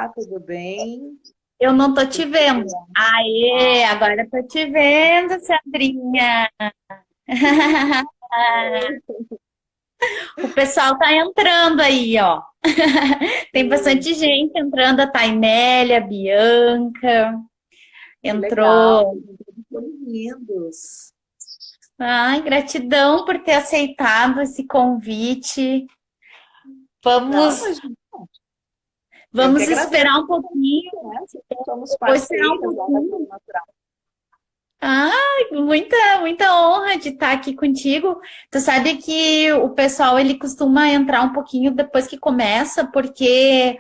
Olá, tudo bem? Eu não tô te Tudo vendo. bom? Aê, Ah, agora eu tô te vendo, Sandrinha. O pessoal tá entrando aí, ó. Tem sim, bastante gente entrando, a Tainélia, a Bianca, que legal, entrou. sejam todos bem-vindos. Ai, gratidão por ter aceitado esse convite. Não, Vamos, mas eu que vamos agradeço esperar um o pouquinho. convite, né? Somos Vou esperar um parceiras lá da pouquinho. Turma Natural. Ai, muita honra de estar aqui contigo. Tu sabe que o pessoal ele costuma entrar um pouquinho depois que começa, porque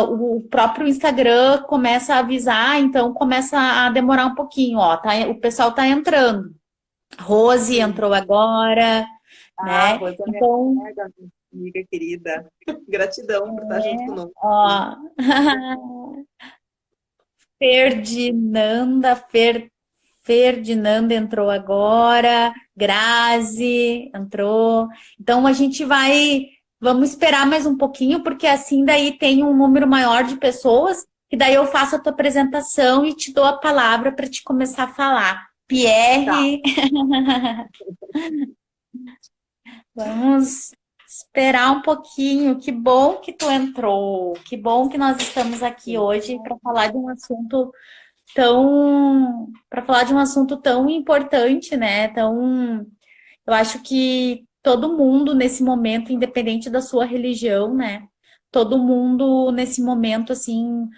o próprio Instagram começa a avisar, então começa a demorar um pouquinho, ó, tá? O pessoal tá entrando. Rose Sim. entrou agora, Ah, né? Rosa, minha Então, colega, minha amiga querida. Gratidão por estar junto conosco. ó, Ferdinanda, Ferdinanda entrou agora, Grazi entrou. Então a gente vamos esperar mais um pouquinho, porque assim daí tem um número maior de pessoas, e daí eu faço a tua apresentação e te dou a palavra para te começar a falar. Tá. Pierre, vamos esperar um pouquinho. Que bom que tu entrou. Que bom que nós estamos aqui hoje para falar de um assunto tão importante, né? Eu acho que todo mundo nesse momento, independente da sua religião, né? Todo mundo nesse momento, assim,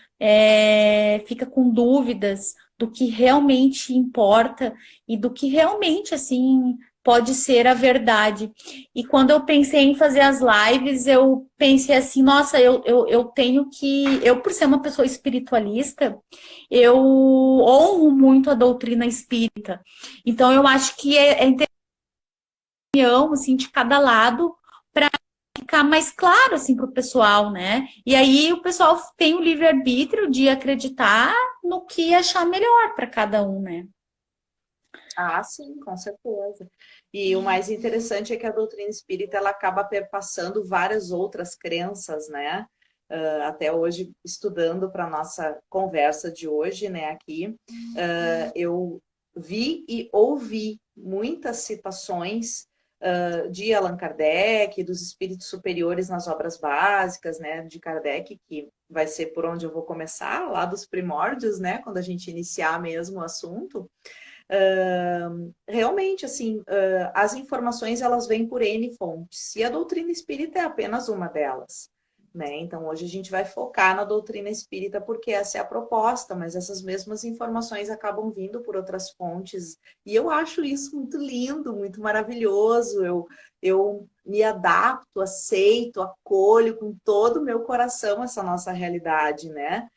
fica com dúvidas do que realmente importa e do que realmente, assim, pode ser a verdade. E quando eu pensei em fazer as lives, eu pensei assim, nossa, eu tenho que. Eu, por ser uma pessoa espiritualista, eu honro muito a doutrina espírita. Então, eu acho que é opinião assim de cada lado para ficar mais claro assim para o pessoal, né? E aí o pessoal tem o livre-arbítrio de acreditar no que achar melhor para cada um, né? Ah, sim, com certeza. E o mais interessante é que a doutrina espírita ela acaba perpassando várias outras crenças, né? Até hoje, estudando para nossa conversa de hoje, né, aqui, eu vi e ouvi muitas citações de Allan Kardec, dos espíritos superiores nas obras básicas, né, de Kardec, que vai ser por onde eu vou começar, lá dos primórdios, né, quando a gente iniciar mesmo o assunto. Realmente, assim, as informações elas vêm por N fontes, e a doutrina espírita é apenas uma delas, né? Então, hoje a gente vai focar na doutrina espírita porque essa é a proposta, mas essas mesmas informações acabam vindo por outras fontes, e eu acho isso muito lindo, muito maravilhoso. Eu me adapto, aceito, acolho com todo o meu coração essa nossa realidade, né?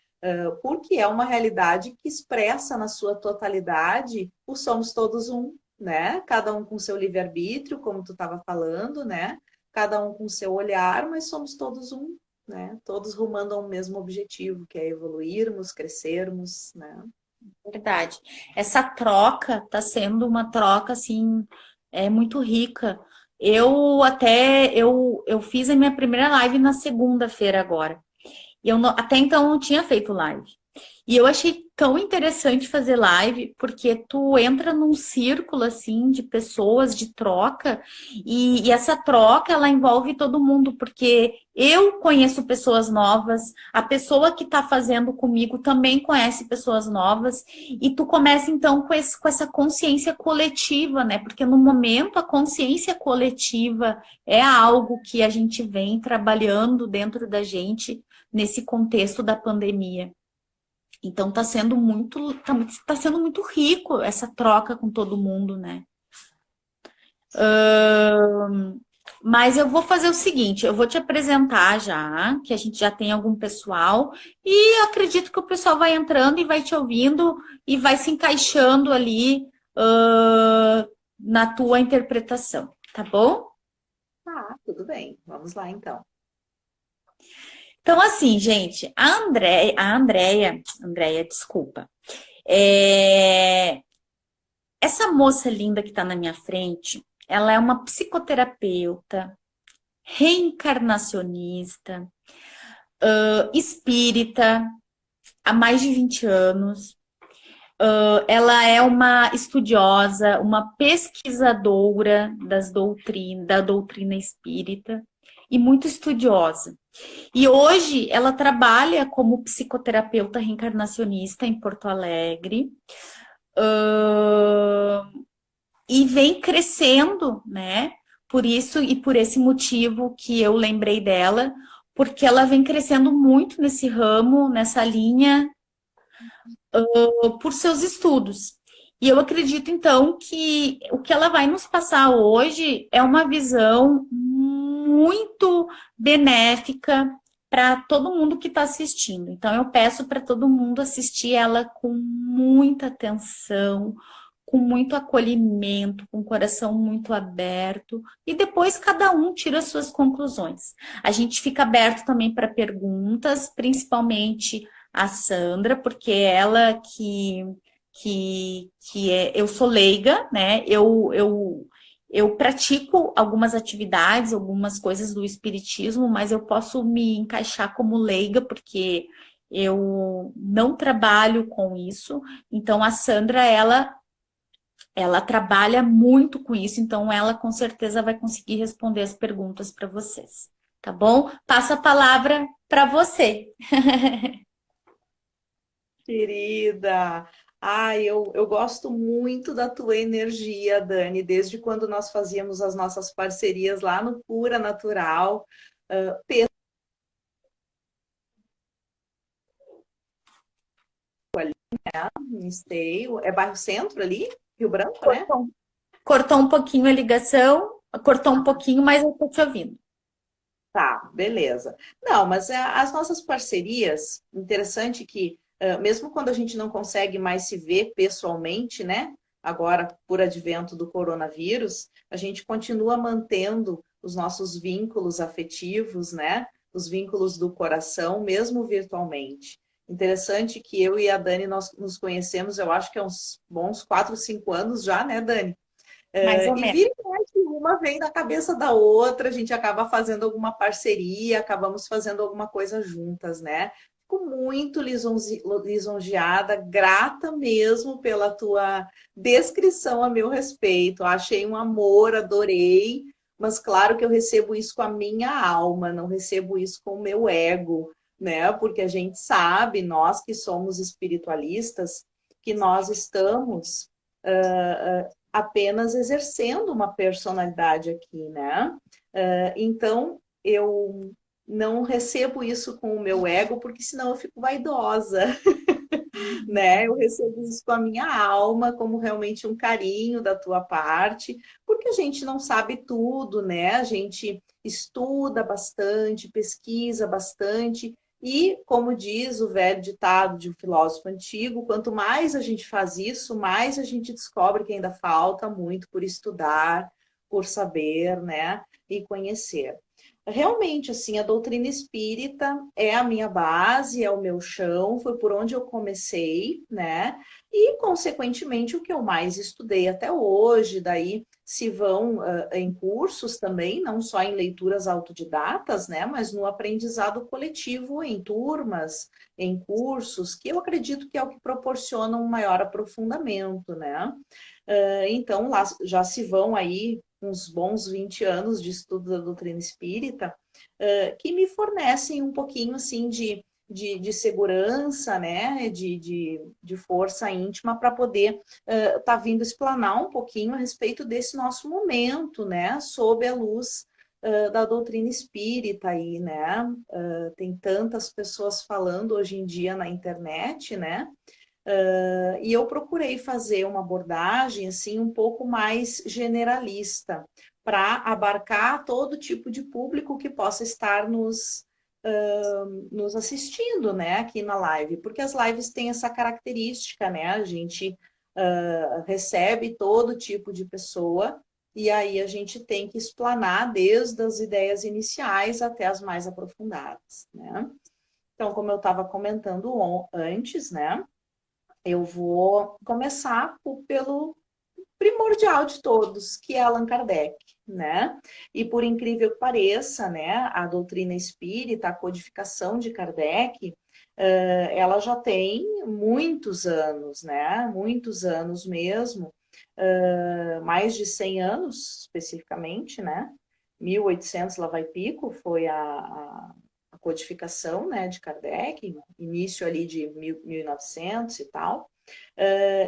Porque é uma realidade que expressa na sua totalidade o somos todos um, né? Cada um com seu livre-arbítrio, como tu estava falando, né? Cada um com seu olhar, mas somos todos um, né? Todos rumando ao mesmo objetivo, que é evoluirmos, crescermos, né? Verdade. Essa troca está sendo uma troca assim muito rica. Eu fiz a minha primeira live na segunda-feira agora. E até então não tinha feito live. E eu achei tão interessante fazer live, porque tu entra num círculo assim de pessoas, de troca, e essa troca ela envolve todo mundo, porque eu conheço pessoas novas, a pessoa que está fazendo comigo também conhece pessoas novas, e tu começa então com essa consciência coletiva, né? Porque no momento a consciência coletiva é algo que a gente vem trabalhando dentro da gente nesse contexto da pandemia. Então tá sendo muito rico essa troca com todo mundo, né? Mas eu vou fazer o seguinte, eu vou te apresentar já, que a gente já tem algum pessoal, e eu acredito que o pessoal vai entrando e vai te ouvindo e vai se encaixando ali, na tua interpretação, tá bom? Ah, tudo bem. Vamos lá, então. Então, assim, gente, Andréia, desculpa. Essa moça linda que está na minha frente, ela é uma psicoterapeuta, reencarnacionista, espírita há mais de 20 anos. Ela é uma estudiosa, uma pesquisadora da doutrina espírita e muito estudiosa. E hoje ela trabalha como psicoterapeuta reencarnacionista em Porto Alegre. E vem crescendo, né? Por isso e por esse motivo que eu lembrei dela, porque ela vem crescendo muito nesse ramo, nessa linha, por seus estudos. E eu acredito, então, que o que ela vai nos passar hoje é uma visão muito benéfica para todo mundo que está assistindo. Então, eu peço para todo mundo assistir ela com muita atenção, com muito acolhimento, com o coração muito aberto, e depois cada um tira suas conclusões. A gente fica aberto também para perguntas, principalmente a Sandra, porque é ela que é, eu sou leiga, né? Eu pratico algumas atividades, algumas coisas do espiritismo, mas eu posso me encaixar como leiga, porque eu não trabalho com isso. Então, a Sandra, ela trabalha muito com isso, então ela com certeza vai conseguir responder as perguntas para vocês, tá bom? Passo a palavra para você. Querida, eu gosto muito da tua energia, Dani, desde quando nós fazíamos as nossas parcerias lá no Pura Natural. Penso ali, né, em Esteio, é bairro Centro ali, Rio Branco, né? Cortou um pouquinho a ligação, cortou um pouquinho, mas eu estou te ouvindo. Tá, beleza. Não, mas as nossas parcerias, interessante que, mesmo quando a gente não consegue mais se ver pessoalmente, né? Agora, por advento do coronavírus, a gente continua mantendo os nossos vínculos afetivos, né? Os vínculos do coração, mesmo virtualmente. Interessante que eu e a Dani, nós nos conhecemos, eu acho que há uns bons 4, 5 anos já, né, Dani? Mais ou E menos. vira e mexe, uma vem na cabeça da outra, a gente acaba fazendo alguma parceria, acabamos fazendo alguma coisa juntas, né? Fico muito lisonjeada, grata mesmo pela tua descrição a meu respeito. Achei um amor, adorei, mas claro que eu recebo isso com a minha alma, não recebo isso com o meu ego, né? Porque a gente sabe, nós que somos espiritualistas, que nós estamos apenas exercendo uma personalidade aqui, né? Então, eu não recebo isso com o meu ego, porque senão eu fico vaidosa, né? Eu recebo isso com a minha alma, como realmente um carinho da tua parte, porque a gente não sabe tudo, né? A gente estuda bastante, pesquisa bastante, e, como diz o velho ditado de um filósofo antigo, quanto mais a gente faz isso, mais a gente descobre que ainda falta muito por estudar, por saber, né? E conhecer. Realmente, assim, a doutrina espírita é a minha base, é o meu chão, foi por onde eu comecei, né? E, consequentemente, o que eu mais estudei até hoje, daí se vão em cursos também, não só em leituras autodidatas, né? Mas no aprendizado coletivo, em turmas, em cursos, que eu acredito que é o que proporciona um maior aprofundamento, né? Então, lá já se vão aí uns bons 20 anos de estudo da doutrina espírita, que me fornecem um pouquinho, assim, de segurança, né, de força íntima para poder tá vindo explanar um pouquinho a respeito desse nosso momento, né, sob a luz da doutrina espírita aí, né, tem tantas pessoas falando hoje em dia na internet, né, e eu procurei fazer uma abordagem assim um pouco mais generalista para abarcar todo tipo de público que possa estar nos assistindo, né, aqui na live, porque as lives têm essa característica, né, a gente recebe todo tipo de pessoa e aí a gente tem que explanar desde as ideias iniciais até as mais aprofundadas, né? Então, como eu estava comentando antes, né, eu vou começar pelo primordial de todos, que é Allan Kardec. né? E por incrível que pareça, né, a doutrina espírita, a codificação de Kardec, ela já tem muitos anos, né? Muitos anos mesmo, mais de 100 anos especificamente, né? 1800 lá vai pico foi a codificação, né, de Kardec, início ali de 1900 e tal.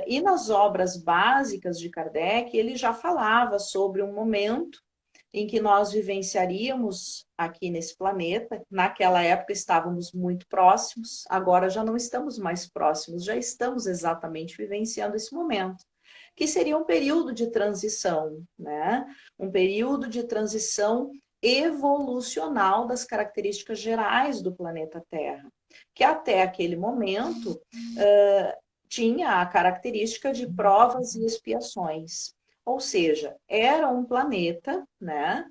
E nas obras básicas de Kardec, ele já falava sobre um momento em que nós vivenciaríamos aqui nesse planeta. Naquela época estávamos muito próximos, agora já não estamos mais próximos, já estamos exatamente vivenciando esse momento, que seria um período de transição, né? Um período de transição evolucional das características gerais do planeta Terra, que até aquele momento tinha a característica de provas e expiações. Ou seja, era um planeta, né?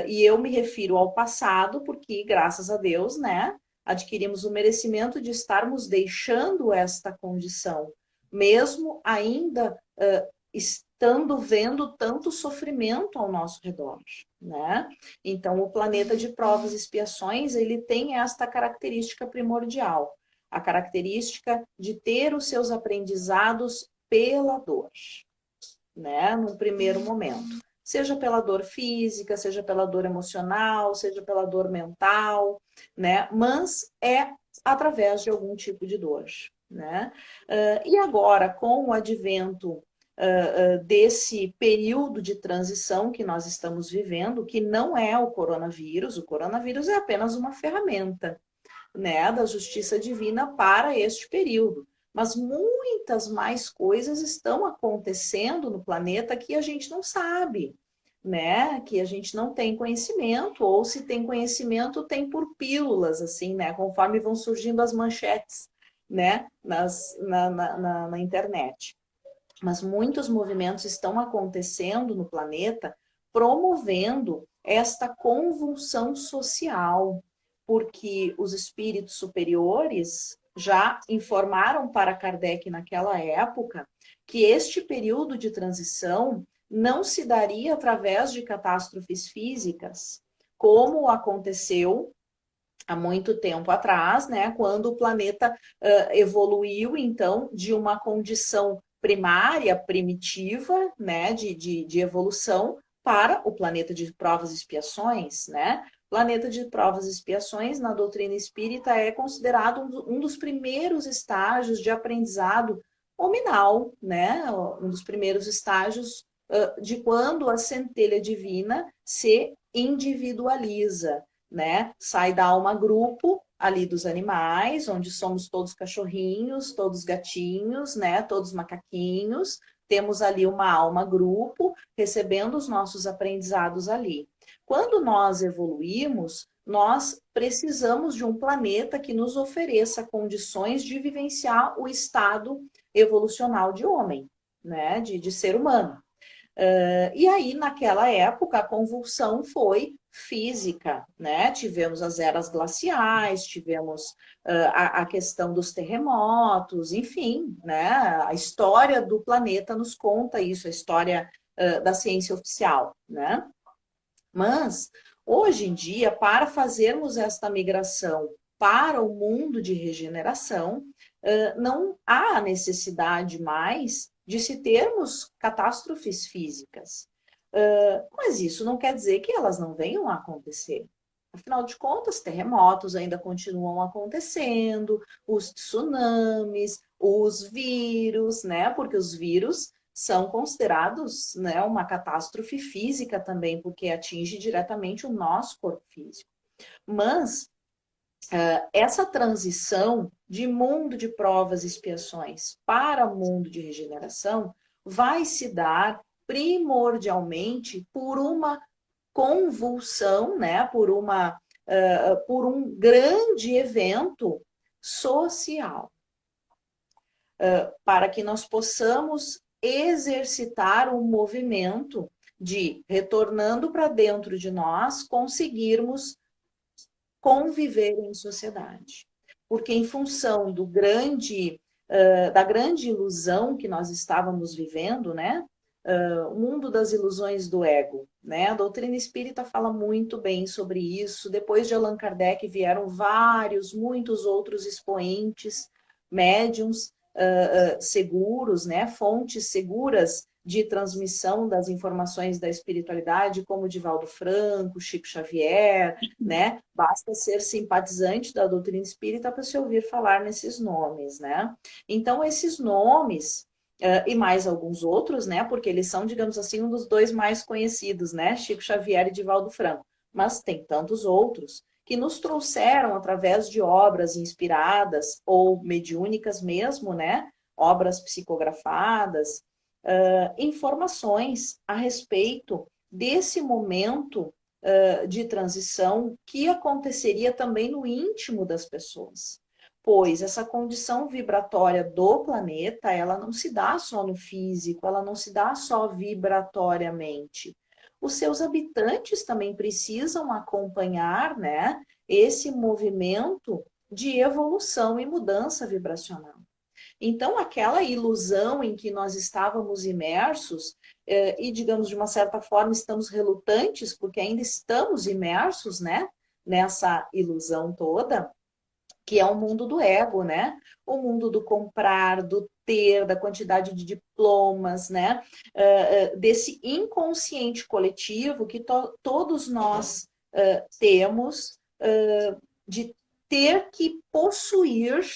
E eu me refiro ao passado, porque, graças a Deus, né, adquirimos o merecimento de estarmos deixando esta condição, mesmo ainda estando vendo tanto sofrimento ao nosso redor, né? Então, o planeta de provas e expiações, ele tem esta característica primordial, a característica de ter os seus aprendizados pela dor, né? Num primeiro momento. Seja pela dor física, seja pela dor emocional, seja pela dor mental, né? Mas é através de algum tipo de dor, né? E agora, com o advento desse período de transição que nós estamos vivendo, que não é o coronavírus é apenas uma ferramenta, né, da justiça divina para este período. Mas muitas mais coisas estão acontecendo no planeta que a gente não sabe, né? Que a gente não tem conhecimento, ou se tem conhecimento, tem por pílulas, assim, né? Conforme vão surgindo as manchetes, né? Na internet. Mas muitos movimentos estão acontecendo no planeta promovendo esta convulsão social, porque os espíritos superiores já informaram para Kardec naquela época que este período de transição não se daria através de catástrofes físicas, como aconteceu há muito tempo atrás, né, quando o planeta evoluiu, então, de uma condição primária, primitiva, né, de evolução, para o planeta de provas e expiações, né? Planeta de provas e expiações, na doutrina espírita, é considerado um dos primeiros estágios de aprendizado hominal, né? Um dos primeiros estágios de quando a centelha divina se individualiza, né? Sai da alma grupo ali dos animais, onde somos todos cachorrinhos, todos gatinhos, né? Todos macaquinhos. Temos ali uma alma grupo recebendo os nossos aprendizados ali. Quando nós evoluímos, nós precisamos de um planeta que nos ofereça condições de vivenciar o estado evolucional de homem, né? De ser humano. E aí, naquela época, a convulsão foi física, né? Tivemos as eras glaciais, tivemos a questão dos terremotos, enfim, né? A história do planeta nos conta isso, a história da ciência oficial, né? Mas, hoje em dia, para fazermos esta migração para o mundo de regeneração, não há necessidade mais de se termos catástrofes físicas. Mas isso não quer dizer que elas não venham a acontecer. Afinal de contas, terremotos ainda continuam acontecendo, os tsunamis, os vírus, né? Porque os vírus são considerados, né, uma catástrofe física também, porque atinge diretamente o nosso corpo físico. Mas essa transição de mundo de provas e expiações para mundo de regeneração vai se dar primordialmente por uma convulsão, né? Por um grande evento social, para que nós possamos exercitar um movimento de, retornando para dentro de nós, conseguirmos conviver em sociedade. Porque em função da grande ilusão que nós estávamos vivendo, né? o mundo das ilusões do ego, né? A doutrina espírita fala muito bem sobre isso. Depois de Allan Kardec vieram muitos outros expoentes, médiums seguros, né? Fontes seguras de transmissão das informações da espiritualidade, como Divaldo Franco, Chico Xavier, né? Basta ser simpatizante da doutrina espírita para se ouvir falar nesses nomes, né? Então, esses nomes e mais alguns outros, né? Porque eles são, digamos assim, um dos dois mais conhecidos, né? Chico Xavier e Divaldo Franco. Mas tem tantos outros que nos trouxeram, através de obras inspiradas ou mediúnicas mesmo, né? Obras psicografadas, informações a respeito desse momento de transição que aconteceria também no íntimo das pessoas. Pois essa condição vibratória do planeta, ela não se dá só no físico, ela não se dá só vibratoriamente. Os seus habitantes também precisam acompanhar, né, esse movimento de evolução e mudança vibracional. Então, aquela ilusão em que nós estávamos imersos, e, digamos, de uma certa forma, estamos relutantes, porque ainda estamos imersos, né, nessa ilusão toda, que é o mundo do ego, né? O mundo do comprar, do ter, da quantidade de diplomas, né? Desse inconsciente coletivo que todos nós temos de ter que possuir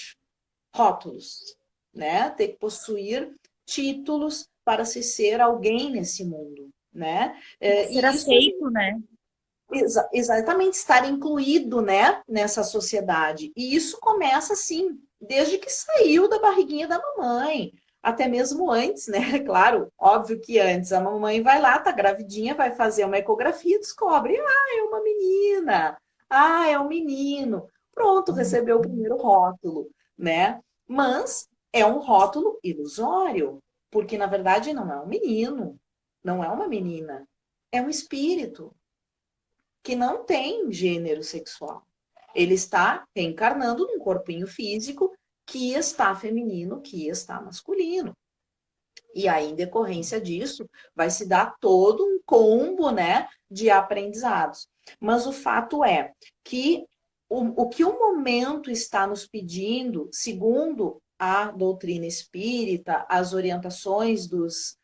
rótulos, né? Ter que possuir títulos para se ser alguém nesse mundo, né? Ser aceito, né? Exatamente, estar incluído, né, nessa sociedade. E isso começa assim, desde que saiu da barriguinha da mamãe, até mesmo antes, né? Claro, óbvio que antes a mamãe vai lá, tá gravidinha, vai fazer uma ecografia e descobre, é uma menina, é um menino. Pronto, recebeu o primeiro rótulo, né? Mas é um rótulo ilusório, porque na verdade não é um menino, não é uma menina, é um espírito que não tem gênero sexual. Ele está reencarnando num corpinho físico que está feminino, que está masculino. E aí, em decorrência disso, vai se dar todo um combo, né, de aprendizados. Mas o fato é que o que o momento está nos pedindo, segundo a doutrina espírita, as orientações dos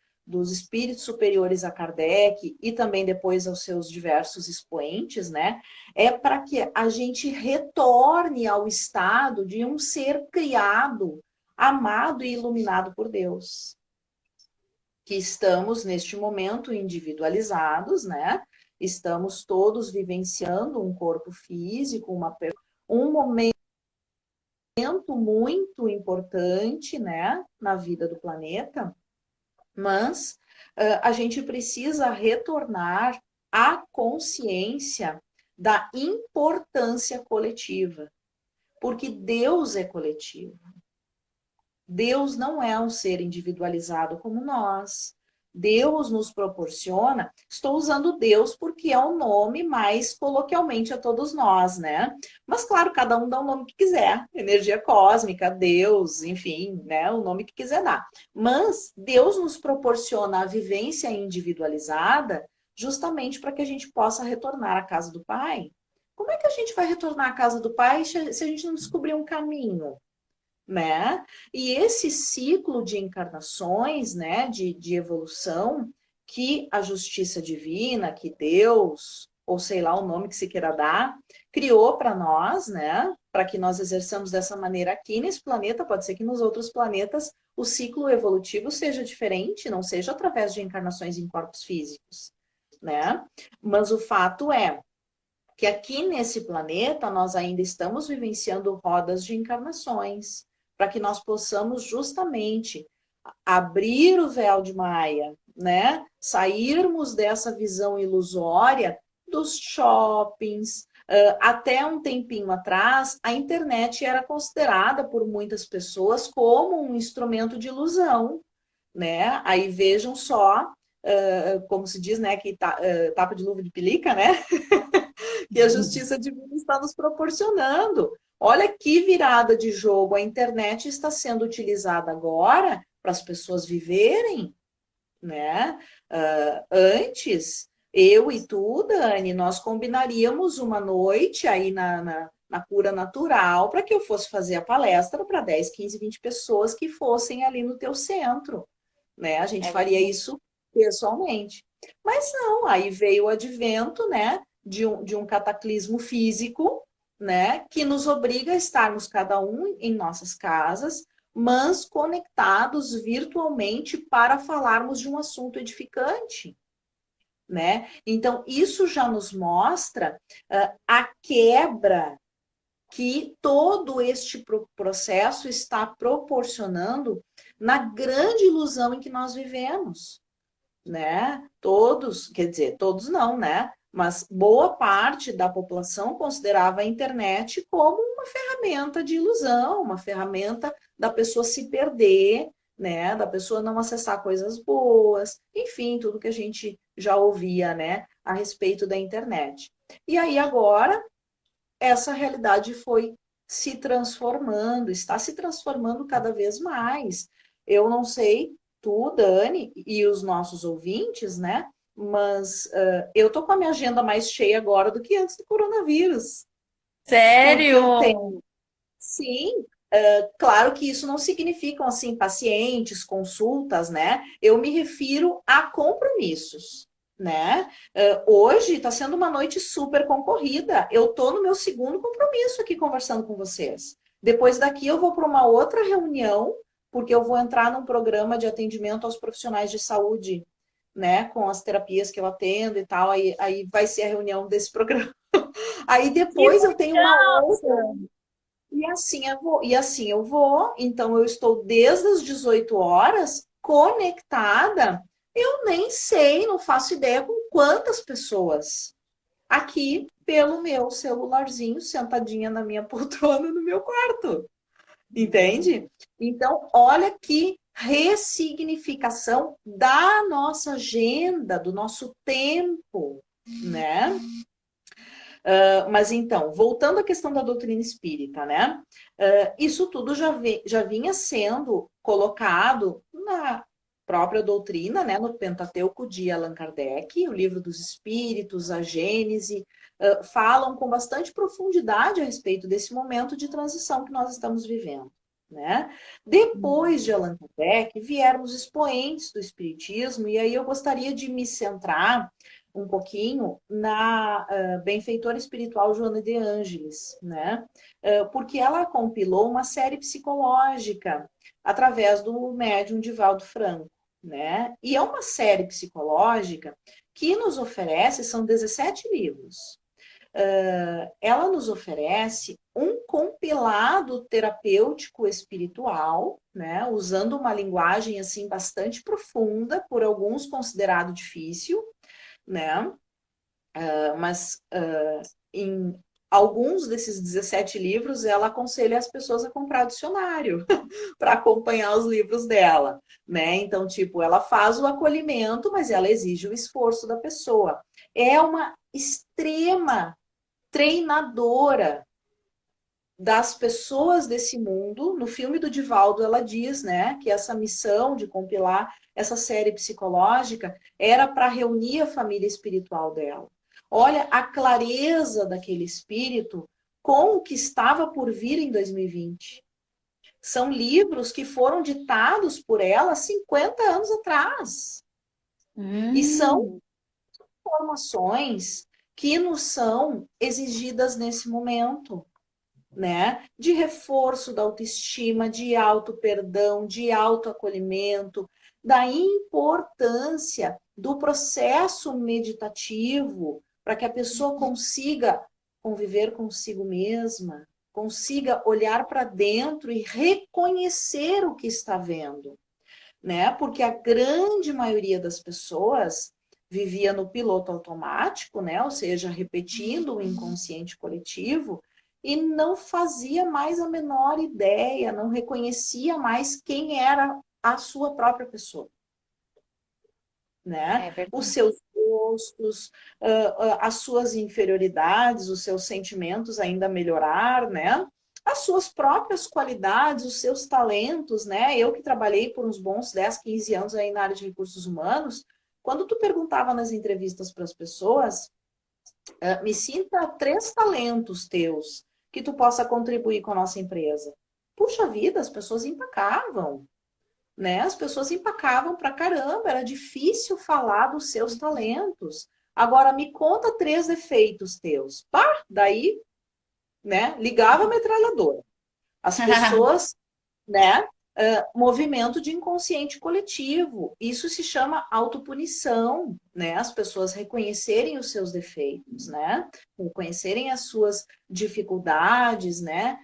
espíritos superiores a Kardec e também depois aos seus diversos expoentes, né? É para que a gente retorne ao estado de um ser criado, amado e iluminado por Deus. Que estamos, neste momento, individualizados, né? Estamos todos vivenciando um corpo físico, um momento muito importante, né? Na vida do planeta, mas a gente precisa retornar à consciência da importância coletiva, porque Deus é coletivo. Deus não é um ser individualizado como nós. Deus nos proporciona, estou usando Deus porque é o nome mais coloquialmente a todos nós, né? Mas claro, cada um dá o nome que quiser, energia cósmica, Deus, enfim, né? O nome que quiser dar. Mas Deus nos proporciona a vivência individualizada justamente para que a gente possa retornar à casa do Pai. Como é que a gente vai retornar à casa do Pai se a gente não descobrir um caminho? Né? E esse ciclo de encarnações, né, de evolução, que a justiça divina, que Deus, ou sei lá o nome que se queira dar, criou para nós, né, para que nós exerçamos dessa maneira aqui nesse planeta, pode ser que nos outros planetas o ciclo evolutivo seja diferente, não seja através de encarnações em corpos físicos, né? Mas o fato é que aqui nesse planeta nós ainda estamos vivenciando rodas de encarnações, para que nós possamos justamente abrir o véu de Maia, né? Sairmos dessa visão ilusória dos shoppings. Até um tempinho atrás, a internet era considerada por muitas pessoas como um instrumento de ilusão, né? Aí vejam só, como se diz, né? Que tapa de luva de pelica, né? Que a justiça divina está nos proporcionando. Olha que virada de jogo. A internet está sendo utilizada agora para as pessoas viverem né? Antes, eu e tu, Dani, nós combinaríamos uma noite aí na cura natural para que eu fosse fazer a palestra para 10, 15, 20 pessoas que fossem ali no teu centro, né? A gente É faria verdade. isso pessoalmente. Mas não, aí veio o advento, né, de um cataclismo físico, né, que nos obriga a estarmos cada um em nossas casas, mas conectados virtualmente para falarmos de um assunto edificante, né? Então, isso já nos mostra a quebra que todo este processo está proporcionando na grande ilusão em que nós vivemos, né? Todos, quer dizer, todos não, né? Mas boa parte da população considerava a internet como uma ferramenta de ilusão, uma ferramenta da pessoa se perder, né? Da pessoa não acessar coisas boas, enfim, tudo que a gente já ouvia, né? A respeito da internet. E aí agora essa realidade foi se transformando, está se transformando cada vez mais. Eu não sei, tu, Dani, e os nossos ouvintes, né? Mas eu tô com a minha agenda mais cheia agora do que antes do coronavírus, porque eu Sério? tenho, sim, claro que isso não significam assim pacientes, consultas, né? Eu me refiro a compromissos, né? Hoje está sendo uma noite super concorrida. Eu estou no meu segundo compromisso aqui conversando com vocês. Depois daqui eu vou para uma outra reunião, porque eu vou entrar num programa de atendimento aos profissionais de saúde, né? Com as terapias que eu atendo e tal. Aí vai ser a reunião desse programa. Aí Que depois eu tenho uma outra legal! e assim eu vou, então eu estou desde as 18 horas conectada. Eu nem sei, não faço ideia com quantas pessoas aqui pelo meu celularzinho, sentadinha na minha poltrona no meu quarto. Entende? Então, olha que ressignificação da nossa agenda, do nosso tempo, né? Mas então, voltando à questão da doutrina espírita, né? Isso tudo já vinha sendo colocado na própria doutrina, né? No Pentateuco de Allan Kardec, o Livro dos Espíritos, a Gênese, falam com bastante profundidade a respeito desse momento de transição que nós estamos vivendo. Né? Depois de Allan Kardec, vieram os expoentes do Espiritismo, e aí eu gostaria de me centrar um pouquinho na benfeitora espiritual Joana de Ângeles, né? Porque ela compilou uma série psicológica através do médium Divaldo Franco, né? E é uma série psicológica que nos oferece, são 17 livros. Ela nos oferece um compilado terapêutico espiritual, né? Usando uma linguagem assim bastante profunda, por alguns considerado difícil, né? Mas em alguns desses 17 livros, ela aconselha as pessoas a comprar dicionário para acompanhar os livros dela, né? Então, tipo, ela faz o acolhimento, mas ela exige o esforço da pessoa. É uma extrema treinadora das pessoas desse mundo. No filme do Divaldo, ela diz, né, que essa missão de compilar essa série psicológica era para reunir a família espiritual dela. Olha a clareza daquele espírito com o que estava por vir em 2020. São livros que foram ditados por ela 50 anos atrás. E são Hum, informações que nos são exigidas nesse momento, né? De reforço da autoestima, de auto-perdão, de autoacolhimento, da importância do processo meditativo para que a pessoa consiga conviver consigo mesma, consiga olhar para dentro e reconhecer o que está vendo, né? Porque a grande maioria das pessoas vivia no piloto automático, né? Ou seja, repetindo o inconsciente coletivo e não fazia mais a menor ideia, não reconhecia mais quem era a sua própria pessoa, né? é Os verdade. seus gostos, as suas inferioridades, os seus sentimentos ainda melhorar, né? as suas próprias qualidades, os seus talentos, né? Eu que trabalhei por uns bons 10, 15 anos aí na área de recursos humanos, quando tu perguntava nas entrevistas para as pessoas, me sinta 3 talentos teus que tu possa contribuir com a nossa empresa. Puxa vida, as pessoas empacavam, né? As pessoas empacavam pra caramba, era difícil falar dos seus talentos. Agora me conta 3 defeitos teus. Pá, daí, né, ligava a metralhadora. As pessoas, né, movimento de inconsciente coletivo. Isso se chama autopunição, né? As pessoas reconhecerem os seus defeitos, né? Reconhecerem as suas dificuldades, né?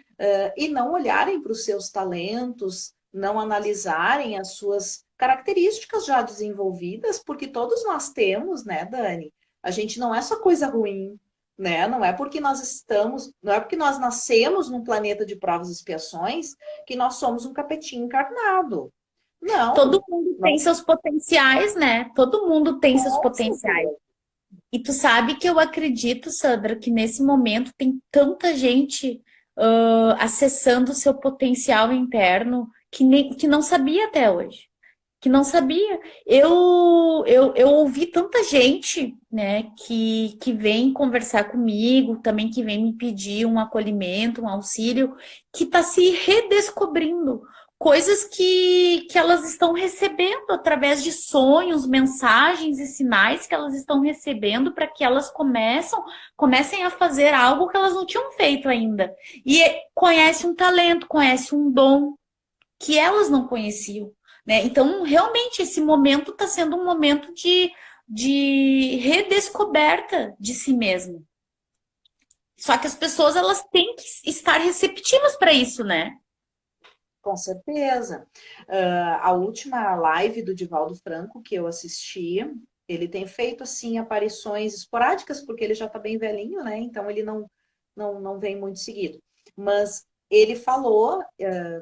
E não olharem para os seus talentos, não analisarem as suas características já desenvolvidas, porque todos nós temos, né, Dani? A gente não é só coisa ruim, né? Não é porque nós estamos, não é porque nós nascemos num planeta de provas e expiações que nós somos um capetinho encarnado. Não. Todo mundo tem Não. seus potenciais, né? Todo mundo tem seus Com potenciais. certeza. E tu sabe que eu acredito, Sandra, que nesse momento tem tanta gente acessando o seu potencial interno que não sabia até hoje. Que não sabia. Eu ouvi tanta gente, né, que vem conversar comigo, também que vem me pedir um acolhimento, um auxílio, que está se redescobrindo. Coisas que elas estão recebendo através de sonhos, mensagens e sinais que elas estão recebendo para que elas comecem a fazer algo que elas não tinham feito ainda. E conhece um talento, conhece um dom que elas não conheciam, né? Então, realmente, esse momento está sendo um momento de redescoberta de si mesmo. Só que as pessoas elas têm que estar receptivas para isso, né? Com certeza. A última live do Divaldo Franco que eu assisti, ele tem feito assim aparições esporádicas, porque ele já está bem velhinho, né? Então ele não vem muito seguido. Mas ele falou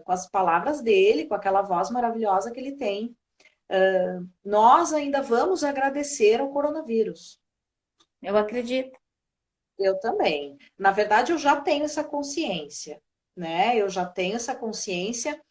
com as palavras dele, com aquela voz maravilhosa que ele tem. Nós ainda vamos agradecer ao coronavírus. Eu acredito. Eu também. Na verdade, eu já tenho essa consciência, né? Eu já tenho essa consciência,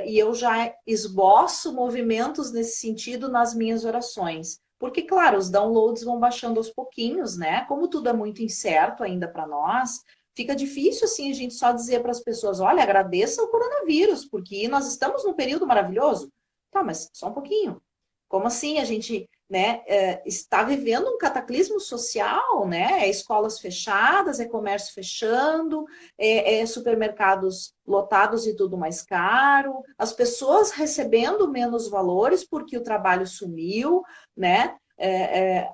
e eu já esboço movimentos nesse sentido nas minhas orações. Porque, claro, os downloads vão baixando aos pouquinhos, né? Como tudo é muito incerto ainda para nós, fica difícil assim a gente só dizer para as pessoas, olha, agradeça o coronavírus, porque nós estamos num período maravilhoso. Tá, mas só um pouquinho. Como assim a gente, né, está vivendo um cataclismo social, né? É escolas fechadas, é comércio fechando, é supermercados lotados e tudo mais caro, as pessoas recebendo menos valores porque o trabalho sumiu, né?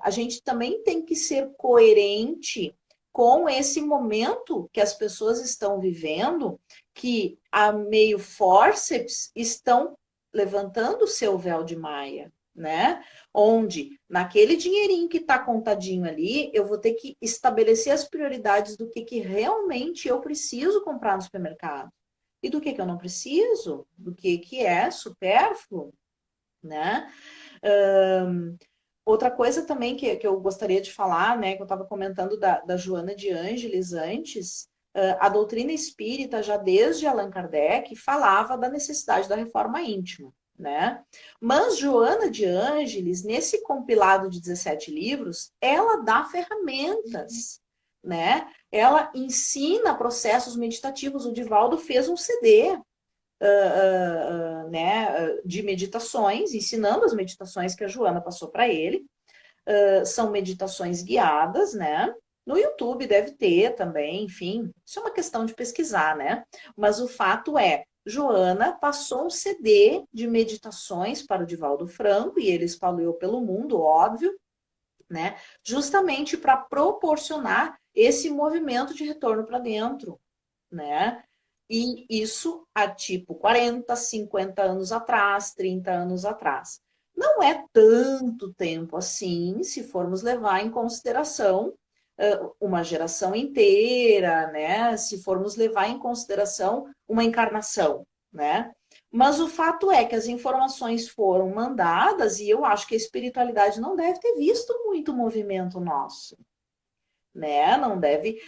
A gente também tem que ser coerente com esse momento que as pessoas estão vivendo, que a meio forceps estão levantando o seu véu de Maia, né? Onde, naquele dinheirinho que está contadinho ali, eu vou ter que estabelecer as prioridades do que realmente eu preciso comprar no supermercado. E do que eu não preciso, do que é supérfluo, né? Outra coisa também que eu gostaria de falar, né, que eu estava comentando da Joana de Ângeles antes, a doutrina espírita, já desde Allan Kardec, falava da necessidade da reforma íntima, né? Mas Joana de Ângeles, nesse compilado de 17 livros, ela dá ferramentas, né? Ela ensina processos meditativos. O Divaldo fez um CD, né, de meditações, ensinando as meditações que a Joana passou para ele. São meditações guiadas, né? No YouTube deve ter também, enfim, isso é uma questão de pesquisar, né? Mas o fato é, Joana passou um CD de meditações para o Divaldo Franco, e ele espalhou pelo mundo, óbvio, né? Justamente para proporcionar esse movimento de retorno para dentro, né? E isso há tipo 40, 50 anos atrás, 30 anos atrás. Não é tanto tempo assim, se formos levar em consideração uma geração inteira, né? Se formos levar em consideração uma encarnação, né? Mas o fato é que as informações foram mandadas e eu acho que a espiritualidade não deve ter visto muito movimento nosso, né? Não deve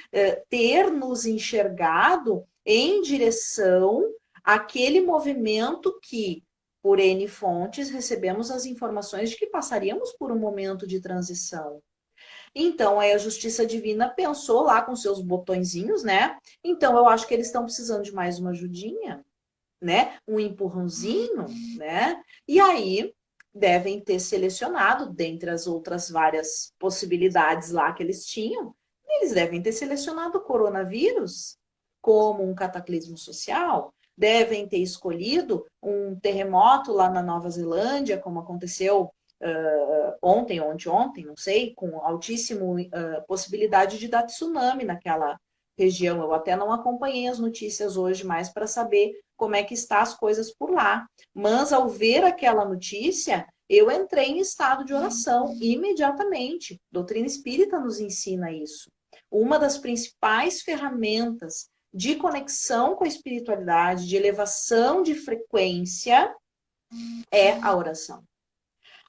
ter nos enxergado em direção àquele movimento que, por N fontes, recebemos as informações de que passaríamos por um momento de transição. Então, aí a Justiça Divina pensou lá com seus botõezinhos, né? Então, eu acho que eles estão precisando de mais uma ajudinha, né? Um empurrãozinho, né? E aí devem ter selecionado, dentre as outras várias possibilidades lá que eles tinham, eles devem ter selecionado o coronavírus como um cataclismo social, devem ter escolhido um terremoto lá na Nova Zelândia, como aconteceu ontem, não sei, com altíssima possibilidade de dar tsunami naquela região. Eu até não acompanhei as notícias hoje mais para saber como é que estão as coisas por lá. Mas ao ver aquela notícia, eu entrei em estado de oração imediatamente. Doutrina espírita nos ensina isso. Uma das principais ferramentas de conexão com a espiritualidade, de elevação de frequência, é a oração.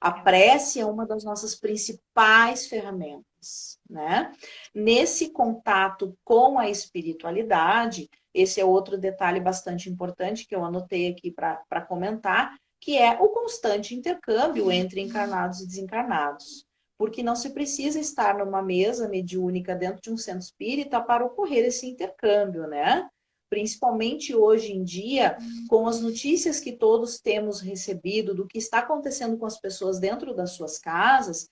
A prece é uma das nossas principais ferramentas, né? Nesse contato com a espiritualidade, esse é outro detalhe bastante importante que eu anotei aqui para comentar, que é o constante intercâmbio entre encarnados e desencarnados. Porque não se precisa estar numa mesa mediúnica dentro de um centro espírita para ocorrer esse intercâmbio, né? Principalmente hoje em dia, com as notícias que todos temos recebido do que está acontecendo com as pessoas dentro das suas casas,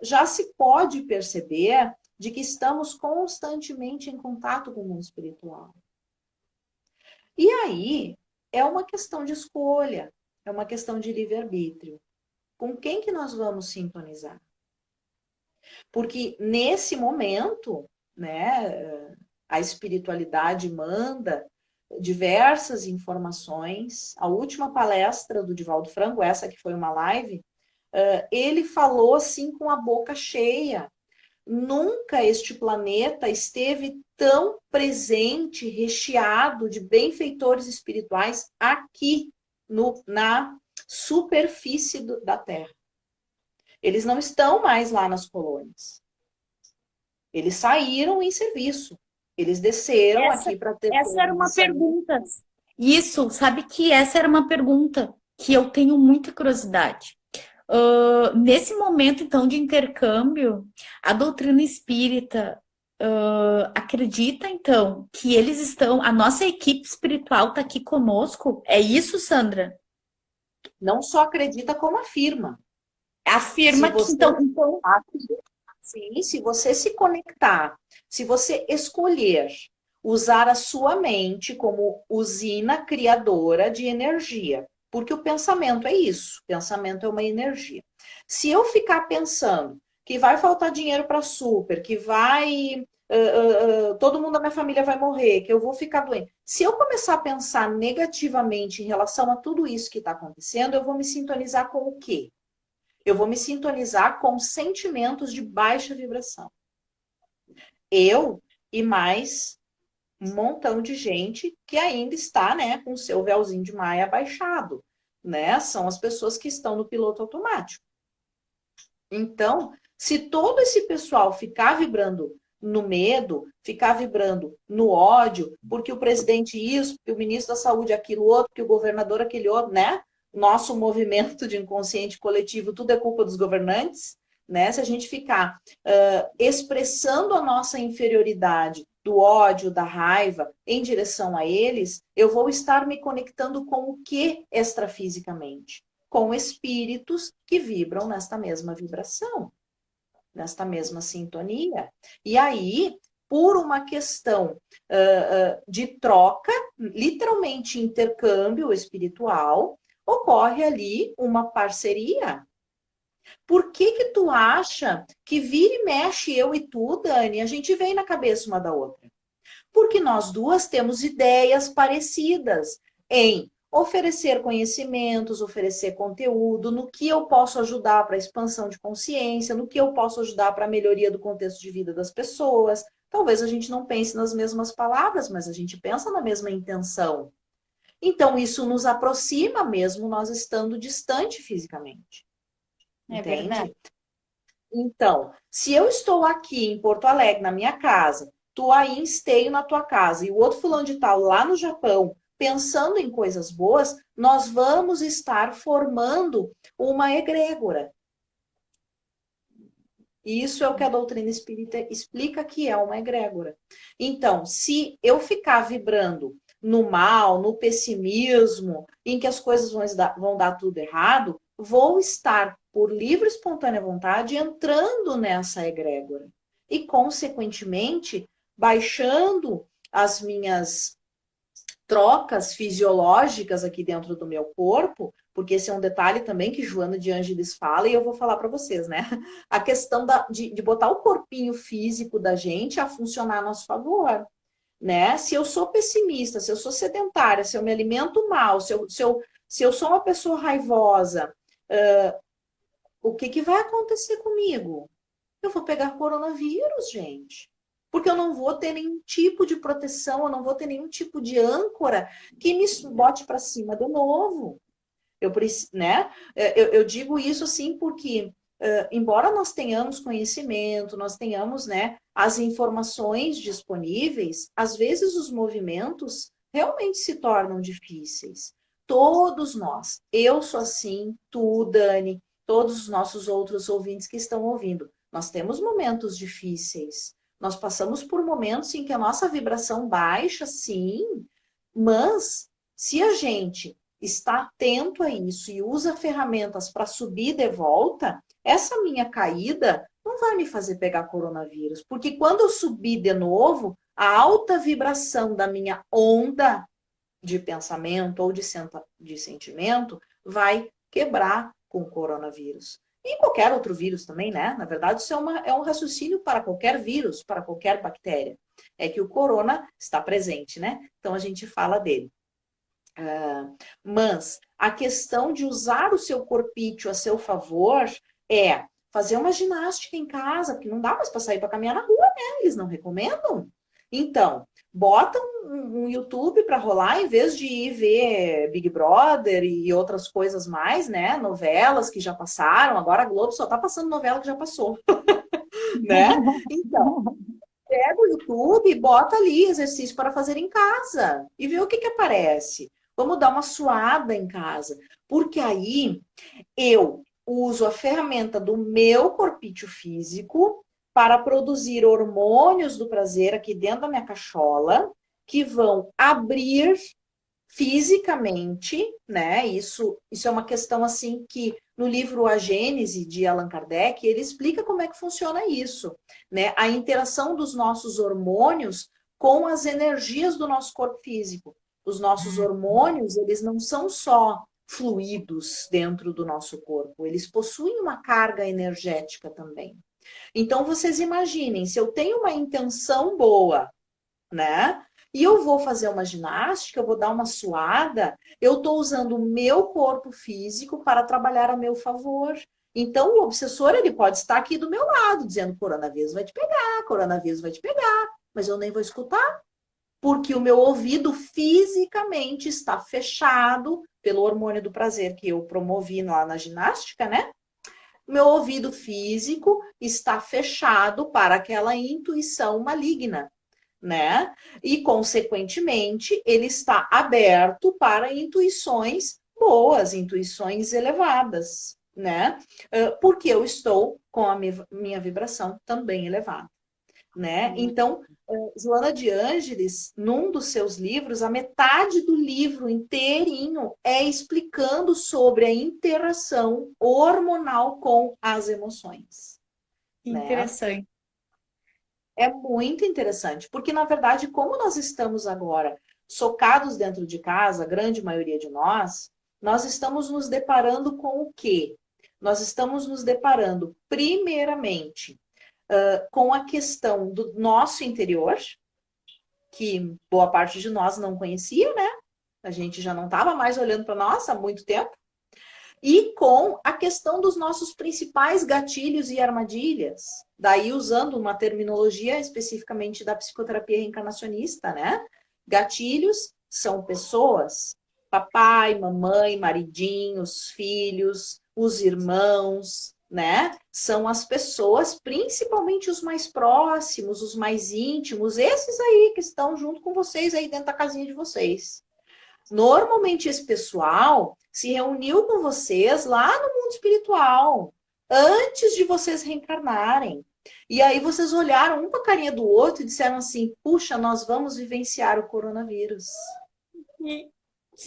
já se pode perceber de que estamos constantemente em contato com o mundo espiritual. E aí, é uma questão de escolha, é uma questão de livre-arbítrio. Com quem que nós vamos sintonizar? Porque nesse momento, né, a espiritualidade manda diversas informações. A última palestra do Divaldo Franco, essa que foi uma live, ele falou assim com a boca cheia. Nunca este planeta esteve tão presente, recheado de benfeitores espirituais aqui na superfície da Terra. Eles não estão mais lá nas colônias. Eles saíram em serviço. Eles desceram aqui para ter... Essa era uma pergunta. Isso, sabe que essa era uma pergunta que eu tenho muita curiosidade. Nesse momento, então, de intercâmbio, a doutrina espírita acredita, então, que eles estão... A nossa equipe espiritual está aqui conosco? É isso, Sandra? Não só acredita, como afirma. Afirma que, então... Sim, se você se conectar, se você escolher usar a sua mente como usina criadora de energia, porque o pensamento é isso, o pensamento é uma energia. Se eu ficar pensando que vai faltar dinheiro para super, que vai todo mundo da minha família vai morrer, que eu vou ficar doente. Se eu começar a pensar negativamente em relação a tudo isso que está acontecendo, eu vou me sintonizar com o quê? Eu vou me sintonizar com sentimentos de baixa vibração. Eu e mais um montão de gente que ainda está, né, com o seu véuzinho de Maia abaixado, né? São as pessoas que estão no piloto automático. Então, se todo esse pessoal ficar vibrando no medo, ficar vibrando no ódio, porque o presidente isso, porque o ministro da saúde aquilo outro, porque o governador aquele outro, né? Nosso movimento de inconsciente coletivo, tudo é culpa dos governantes, né? Se a gente ficar expressando a nossa inferioridade do ódio, da raiva, em direção a eles, eu vou estar me conectando com o que extrafisicamente? Com espíritos que vibram nesta mesma vibração, nesta mesma sintonia. E aí, por uma questão de troca, literalmente intercâmbio espiritual, ocorre ali uma parceria. Por que tu acha que vira e mexe eu e tu, Dani, a gente vem na cabeça uma da outra? Porque nós duas temos ideias parecidas em oferecer conhecimentos, oferecer conteúdo, no que eu posso ajudar para a expansão de consciência, no que eu posso ajudar para a melhoria do contexto de vida das pessoas. Talvez a gente não pense nas mesmas palavras, mas a gente pensa na mesma intenção. Então, isso nos aproxima mesmo nós estando distante fisicamente. Entende? Verdade. Então, se eu estou aqui em Porto Alegre, na minha casa, tu aí em esteio na tua casa e o outro fulano de tal lá no Japão, pensando em coisas boas, nós vamos estar formando uma egrégora. Isso é o que a doutrina espírita explica que é uma egrégora. Então, se eu ficar vibrando no mal, no pessimismo, em que as coisas vão dar tudo errado, vou estar, por livre e espontânea vontade, entrando nessa egrégora. E, consequentemente, baixando as minhas trocas fisiológicas aqui dentro do meu corpo, porque esse é um detalhe também que Joana de Ângeles fala e eu vou falar para vocês, né? A questão de botar o corpinho físico da gente a funcionar a nosso favor, né? Se eu sou pessimista, se eu sou sedentária, se eu me alimento mal, se eu sou uma pessoa raivosa, o que vai acontecer comigo? Eu vou pegar coronavírus, gente. Porque eu não vou ter nenhum tipo de proteção, eu não vou ter nenhum tipo de âncora que me bote para cima de novo. Né? Eu digo isso assim porque, embora nós tenhamos conhecimento, nós tenhamos, né, as informações disponíveis, às vezes os movimentos realmente se tornam difíceis. Todos nós, eu sou assim, tu, Dani, todos os nossos outros ouvintes que estão ouvindo, nós temos momentos difíceis. Nós passamos por momentos em que a nossa vibração baixa, sim, mas se a gente está atento a isso e usa ferramentas para subir de volta, essa minha caída não vai me fazer pegar coronavírus, porque quando eu subir de novo, a alta vibração da minha onda de pensamento ou de sentimento vai quebrar com o coronavírus. E qualquer outro vírus também, né? Na verdade, isso é um raciocínio para qualquer vírus, para qualquer bactéria. É que o corona está presente, né? Então a gente fala dele. Mas a questão de usar o seu corpício a seu favor é fazer uma ginástica em casa, porque não dá mais para sair para caminhar na rua, né? Eles não recomendam. Então, bota um YouTube para rolar, em vez de ir ver Big Brother e outras coisas mais, né? Novelas que já passaram. Agora a Globo só tá passando novela que já passou, né? Então, pega o YouTube e bota ali exercício para fazer em casa e vê o que aparece. Vamos dar uma suada em casa. Porque aí eu uso a ferramenta do meu corpício físico para produzir hormônios do prazer aqui dentro da minha cachola, que vão abrir fisicamente, né? Isso é uma questão assim que no livro A Gênese de Allan Kardec, ele explica como é que funciona isso, né? A interação dos nossos hormônios com as energias do nosso corpo físico. Os nossos hormônios, eles não são só fluidos dentro do nosso corpo, eles possuem uma carga energética também. Então, vocês imaginem, se eu tenho uma intenção boa, né? E eu vou fazer uma ginástica, eu vou dar uma suada, eu estou usando o meu corpo físico para trabalhar a meu favor. Então, o obsessor, ele pode estar aqui do meu lado, dizendo, coronavírus vai te pegar, coronavírus vai te pegar, mas eu nem vou escutar, porque o meu ouvido fisicamente está fechado pelo hormônio do prazer que eu promovi lá na ginástica, né? Meu ouvido físico está fechado para aquela intuição maligna, né? E, consequentemente, ele está aberto para intuições boas, intuições elevadas, né? Porque eu estou com a minha vibração também elevada, né? Então, Joana de Ângeles, num dos seus livros, a metade do livro inteirinho é explicando sobre a interação hormonal com as emoções, né? Interessante. É muito interessante, porque na verdade, como nós estamos agora socados dentro de casa, a grande maioria de nós estamos nos deparando com o quê? Nós estamos nos deparando, primeiramente, com a questão do nosso interior, que boa parte de nós não conhecia, né? A gente já não estava mais olhando para nós há muito tempo. E com a questão dos nossos principais gatilhos e armadilhas. Daí, usando uma terminologia especificamente da psicoterapia reencarnacionista, né? Gatilhos são pessoas, papai, mamãe, maridinhos, filhos, os irmãos, né? São as pessoas, principalmente os mais próximos, os mais íntimos, esses aí que estão junto com vocês aí dentro da casinha de vocês. Normalmente esse pessoal se reuniu com vocês lá no mundo espiritual, antes de vocês reencarnarem. E aí vocês olharam um para a carinha do outro e disseram assim: puxa, nós vamos vivenciar o coronavírus. Que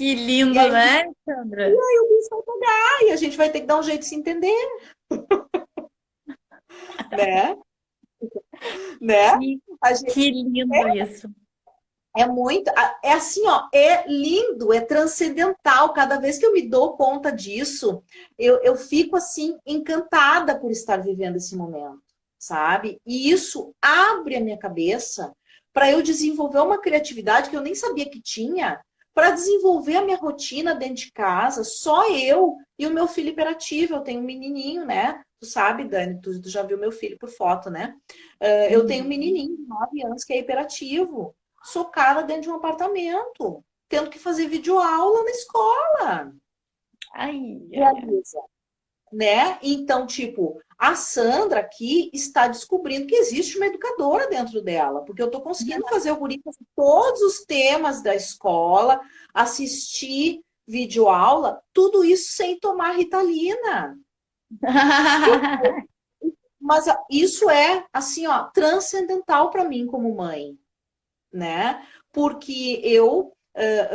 E lindo, aí, né, Sandra? o bicho vai pegar e a gente vai ter que dar um jeito de se entender, né? Né? Que, A gente que lindo isso. é muito, é assim, ó, é lindo, é transcendental. Cada vez que eu me dou conta disso, eu fico assim encantada por estar vivendo esse momento, sabe? E isso abre a minha cabeça para eu desenvolver uma criatividade que eu nem sabia que tinha, para desenvolver a minha rotina dentro de casa, só eu e o meu filho hiperativo. Eu tenho um menininho, né? Tu sabe, Dani, tu já viu meu filho por foto, né? Eu tenho um menininho de 9 anos que é hiperativo, socada dentro de um apartamento, tendo que fazer videoaula na escola. Ai, Realiza, né? Então, tipo, a Sandra aqui está descobrindo que existe uma educadora dentro dela, porque eu estou conseguindo fazer o guri fazer todos os temas da escola, assistir videoaula, tudo isso sem tomar Ritalina. Mas isso é, assim, ó, transcendental para mim como mãe, né? Porque eu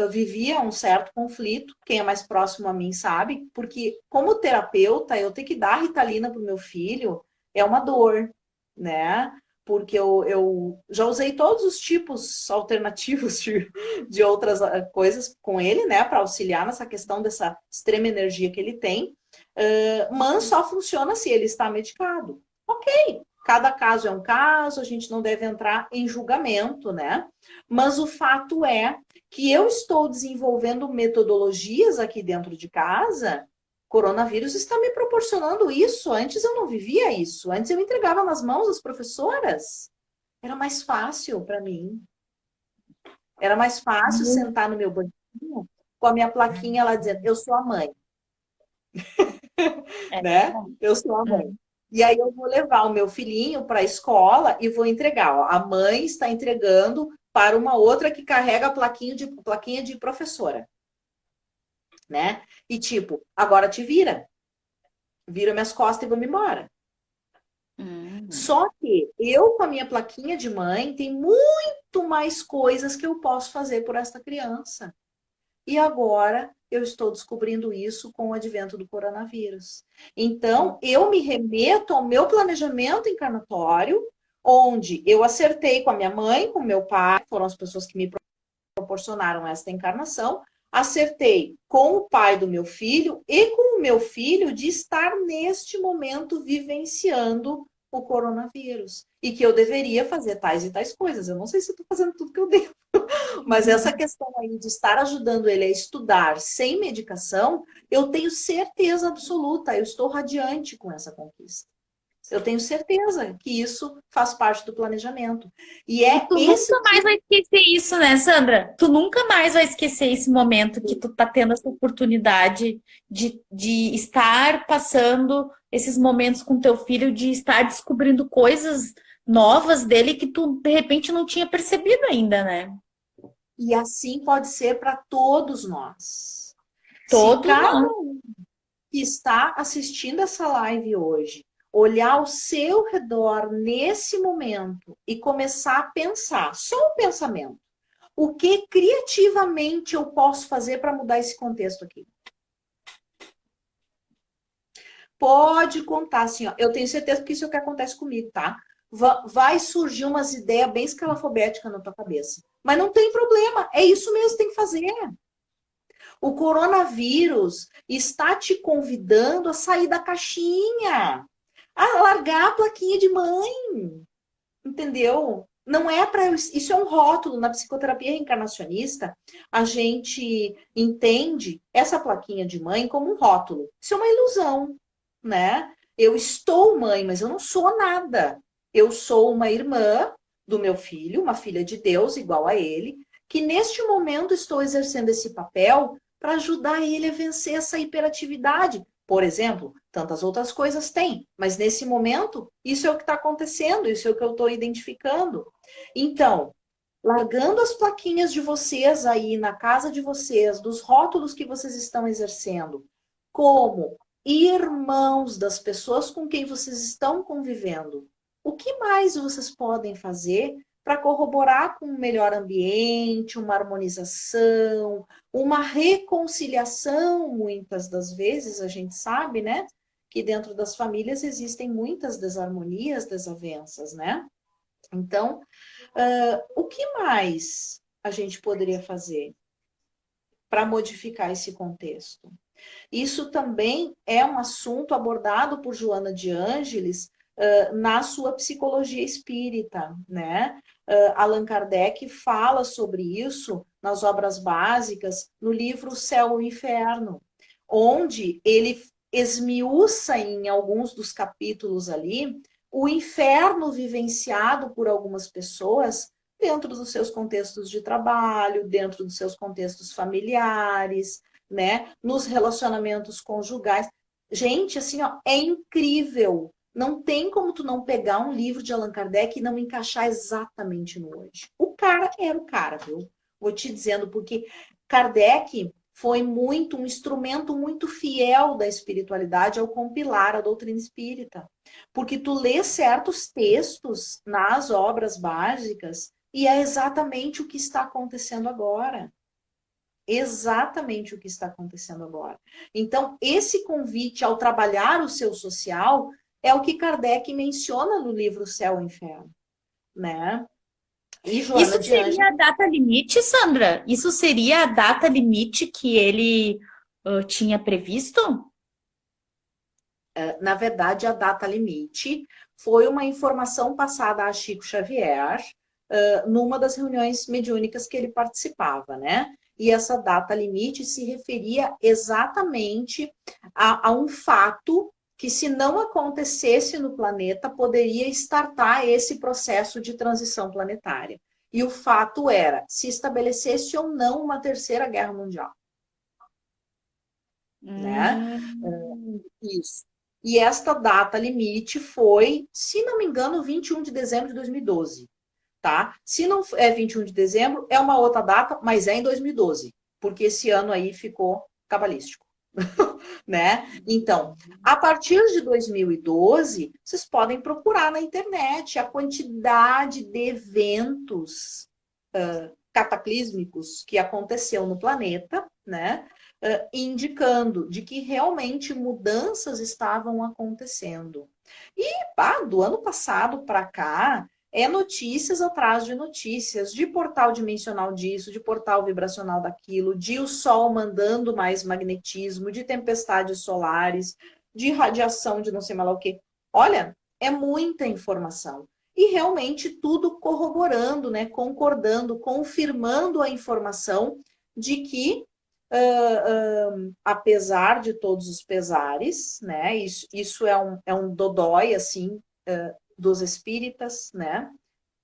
vivia um certo conflito, quem é mais próximo a mim sabe, porque como terapeuta, eu ter que dar Ritalina para o meu filho é uma dor, né? Porque eu já usei todos os tipos alternativos de outras coisas com ele, né? Para auxiliar nessa questão dessa extrema energia que ele tem. Mas só funciona se ele está medicado. Ok, cada caso é um caso, a gente não deve entrar em julgamento, né? Mas o fato é que eu estou desenvolvendo metodologias aqui dentro de casa. Coronavírus está me proporcionando isso. Antes eu não vivia isso. Antes eu entregava nas mãos das professoras. Era mais fácil para mim. Era mais fácil sentar no meu banquinho com a minha plaquinha lá dizendo: eu sou a mãe, é né? verdade. Eu sou a mãe. E aí eu vou levar o meu filhinho para a escola e vou entregar. Ó, a mãe está entregando para uma outra que carrega a plaquinha de professora, né? E tipo, agora te vira. Vira minhas costas e vou-me embora. Só que eu, com a minha plaquinha de mãe, tem muito mais coisas que eu posso fazer por esta criança. E agora eu estou descobrindo isso com o advento do coronavírus. Então, eu me remeto ao meu planejamento encarnatório, onde eu acertei com a minha mãe, com o meu pai, foram as pessoas que me proporcionaram esta encarnação, acertei com o pai do meu filho e com o meu filho de estar neste momento vivenciando o coronavírus. E que eu deveria fazer tais e tais coisas. Eu não sei se eu estou fazendo tudo que eu devo. Mas essa questão aí de estar ajudando ele a estudar sem medicação, eu tenho certeza absoluta, eu estou radiante com essa conquista. Eu tenho certeza que isso faz parte do planejamento. E é Tu esse nunca mais vai esquecer isso, né, Sandra? Tu nunca mais vai esquecer esse momento que tu tá tendo essa oportunidade de estar passando esses momentos com teu filho, de estar descobrindo coisas novas dele que tu, de repente, não tinha percebido ainda, né? E assim pode ser para todos nós. Se Todos cada nós. um que está assistindo essa live hoje olhar ao seu redor nesse momento e começar a pensar, só o pensamento, o que criativamente eu posso fazer para mudar esse contexto aqui? Pode contar, assim, ó, eu tenho certeza que isso é o que acontece comigo, tá? Vai surgir umas ideias bem escalafobéticas na tua cabeça. Mas não tem problema, é isso mesmo que tem que fazer. O coronavírus está te convidando a sair da caixinha, a largar a plaquinha de mãe, entendeu? Não é para isso, é um rótulo na psicoterapia reencarnacionista. A gente entende essa plaquinha de mãe como um rótulo. Isso é uma ilusão, né? Eu estou mãe, mas eu não sou nada. Eu sou uma irmã do meu filho, uma filha de Deus igual a ele, que neste momento estou exercendo esse papel para ajudar ele a vencer essa hiperatividade, Por exemplo, tantas outras coisas tem, mas nesse momento, isso é o que está acontecendo, isso é o que eu estou identificando. Então, largando as plaquinhas de vocês aí na casa de vocês, dos rótulos que vocês estão exercendo, como irmãos das pessoas com quem vocês estão convivendo, o que mais vocês podem fazer para corroborar com um melhor ambiente, uma harmonização, uma reconciliação, muitas das vezes, a gente sabe, né? Que dentro das famílias existem muitas desarmonias, desavenças, né? Então, o que mais a gente poderia fazer para modificar esse contexto? Isso também é um assunto abordado por Joana de Ângeles na sua psicologia espírita, né? Allan Kardec fala sobre isso nas obras básicas, no livro Céu e Inferno, onde ele esmiuça em alguns dos capítulos ali o inferno vivenciado por algumas pessoas dentro dos seus contextos de trabalho, dentro dos seus contextos familiares, né? Nos relacionamentos conjugais. Gente, assim, ó, é incrível. Não tem como tu não pegar um livro de Allan Kardec e não encaixar exatamente no hoje. O cara era o cara, viu? Vou te dizendo, porque Kardec foi muito um instrumento muito fiel da espiritualidade ao compilar a doutrina espírita. Porque tu lê certos textos nas obras básicas e é exatamente o que está acontecendo agora. Exatamente o que está acontecendo agora. Então, esse convite ao trabalhar o seu social é o que Kardec menciona no livro Céu e Inferno, né? E Joana Isso de seria a Ângeles, data limite, Sandra? Isso seria a data limite que ele tinha previsto? na verdade, a data limite foi uma informação passada a Chico Xavier numa das reuniões mediúnicas que ele participava, né? E essa data limite se referia exatamente a um fato que, se não acontecesse no planeta, poderia estartar esse processo de transição planetária. E o fato era se estabelecesse ou não uma terceira guerra mundial, né? Isso. E esta data limite foi, se não me engano, 21 de dezembro de 2012. Tá? Se não é 21 de dezembro, é uma outra data, mas é em 2012, porque esse ano aí ficou cabalístico, né? Então, a partir de 2012, vocês podem procurar na internet a quantidade de eventos cataclísmicos que aconteceu no planeta, né? Indicando de que realmente mudanças estavam acontecendo. E do ano passado para cá, é notícias atrás de notícias, de portal dimensional disso, de portal vibracional daquilo, de o Sol mandando mais magnetismo, de tempestades solares, de radiação de não sei mais lá o quê. Olha, é muita informação. E realmente tudo corroborando, né, concordando, confirmando a informação de que, apesar de todos os pesares, né, isso é um dodói, assim, dos espíritas, né?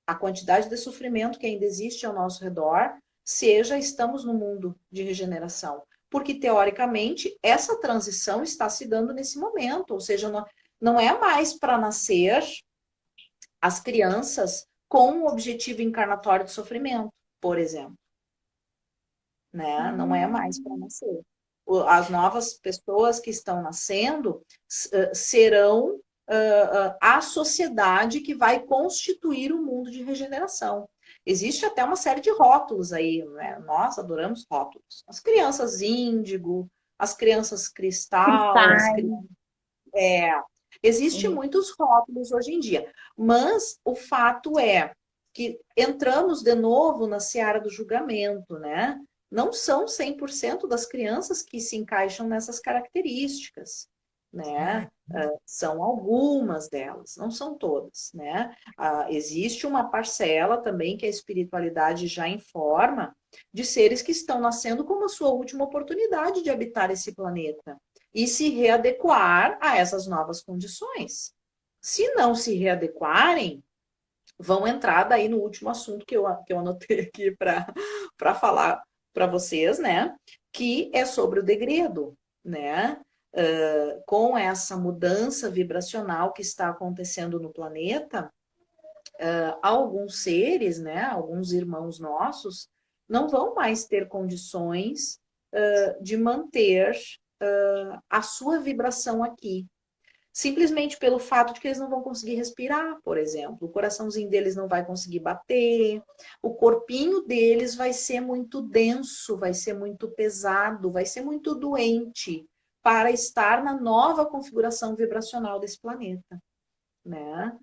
A quantidade de sofrimento que ainda existe ao nosso redor, estamos no mundo de regeneração. Porque, teoricamente, essa transição está se dando nesse momento, ou seja, não é mais para nascer as crianças com um objetivo encarnatório de sofrimento, por exemplo. Né? Não é mais para nascer. As novas pessoas que estão nascendo serão a sociedade que vai constituir o mundo de regeneração. Existe até uma série de rótulos aí, né? Nós adoramos rótulos. As crianças índigo, as crianças cristal, Existem muitos rótulos hoje em dia, mas o fato é que entramos de novo na seara do julgamento, né? Não são 100% das crianças que se encaixam nessas características, né? São algumas delas, não são todas, né? Existe uma parcela também que a espiritualidade já informa de seres que estão nascendo como a sua última oportunidade de habitar esse planeta e se readequar a essas novas condições. Se não se readequarem, vão entrar daí no último assunto que eu anotei aqui para falar para vocês, né? Que é sobre o degredo, né? com essa mudança vibracional que está acontecendo no planeta, alguns seres, né, alguns irmãos nossos, não vão mais ter condições de manter a sua vibração aqui. Simplesmente pelo fato de que eles não vão conseguir respirar, por exemplo. O coraçãozinho deles não vai conseguir bater, o corpinho deles vai ser muito denso, vai ser muito pesado, vai ser muito doente para estar na nova configuração vibracional desse planeta, né?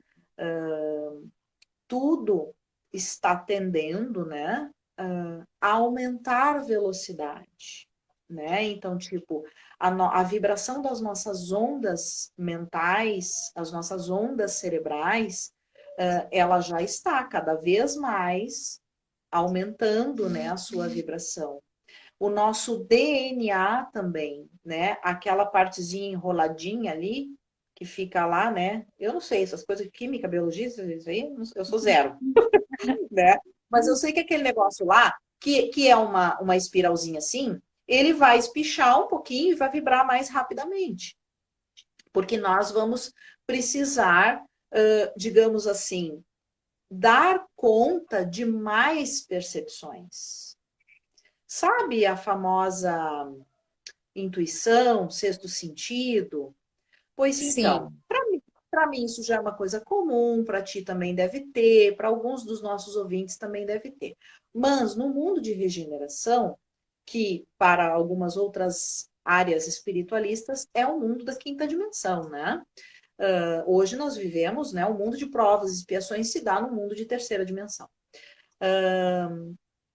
Tudo está tendendo, né, a aumentar velocidade, né? Então, tipo, a vibração das nossas ondas mentais, as nossas ondas cerebrais, ela já está cada vez mais aumentando, né, a sua vibração. O nosso DNA também, né? Aquela partezinha enroladinha ali, que fica lá, né? Eu não sei, essas coisas de química, biologia, isso aí, eu sou zero, né? Mas eu sei que aquele negócio lá, que é uma espiralzinha assim, ele vai espichar um pouquinho e vai vibrar mais rapidamente. Porque nós vamos precisar, digamos assim, dar conta de mais percepções. Sabe a famosa intuição, sexto sentido? Pois então, Sim, para mim isso já é uma coisa comum, para ti também deve ter, para alguns dos nossos ouvintes também deve ter. Mas no mundo de regeneração, que para algumas outras áreas espiritualistas é o mundo da quinta dimensão, né? Hoje nós vivemos, né? O mundo de provas e expiações se dá no mundo de terceira dimensão.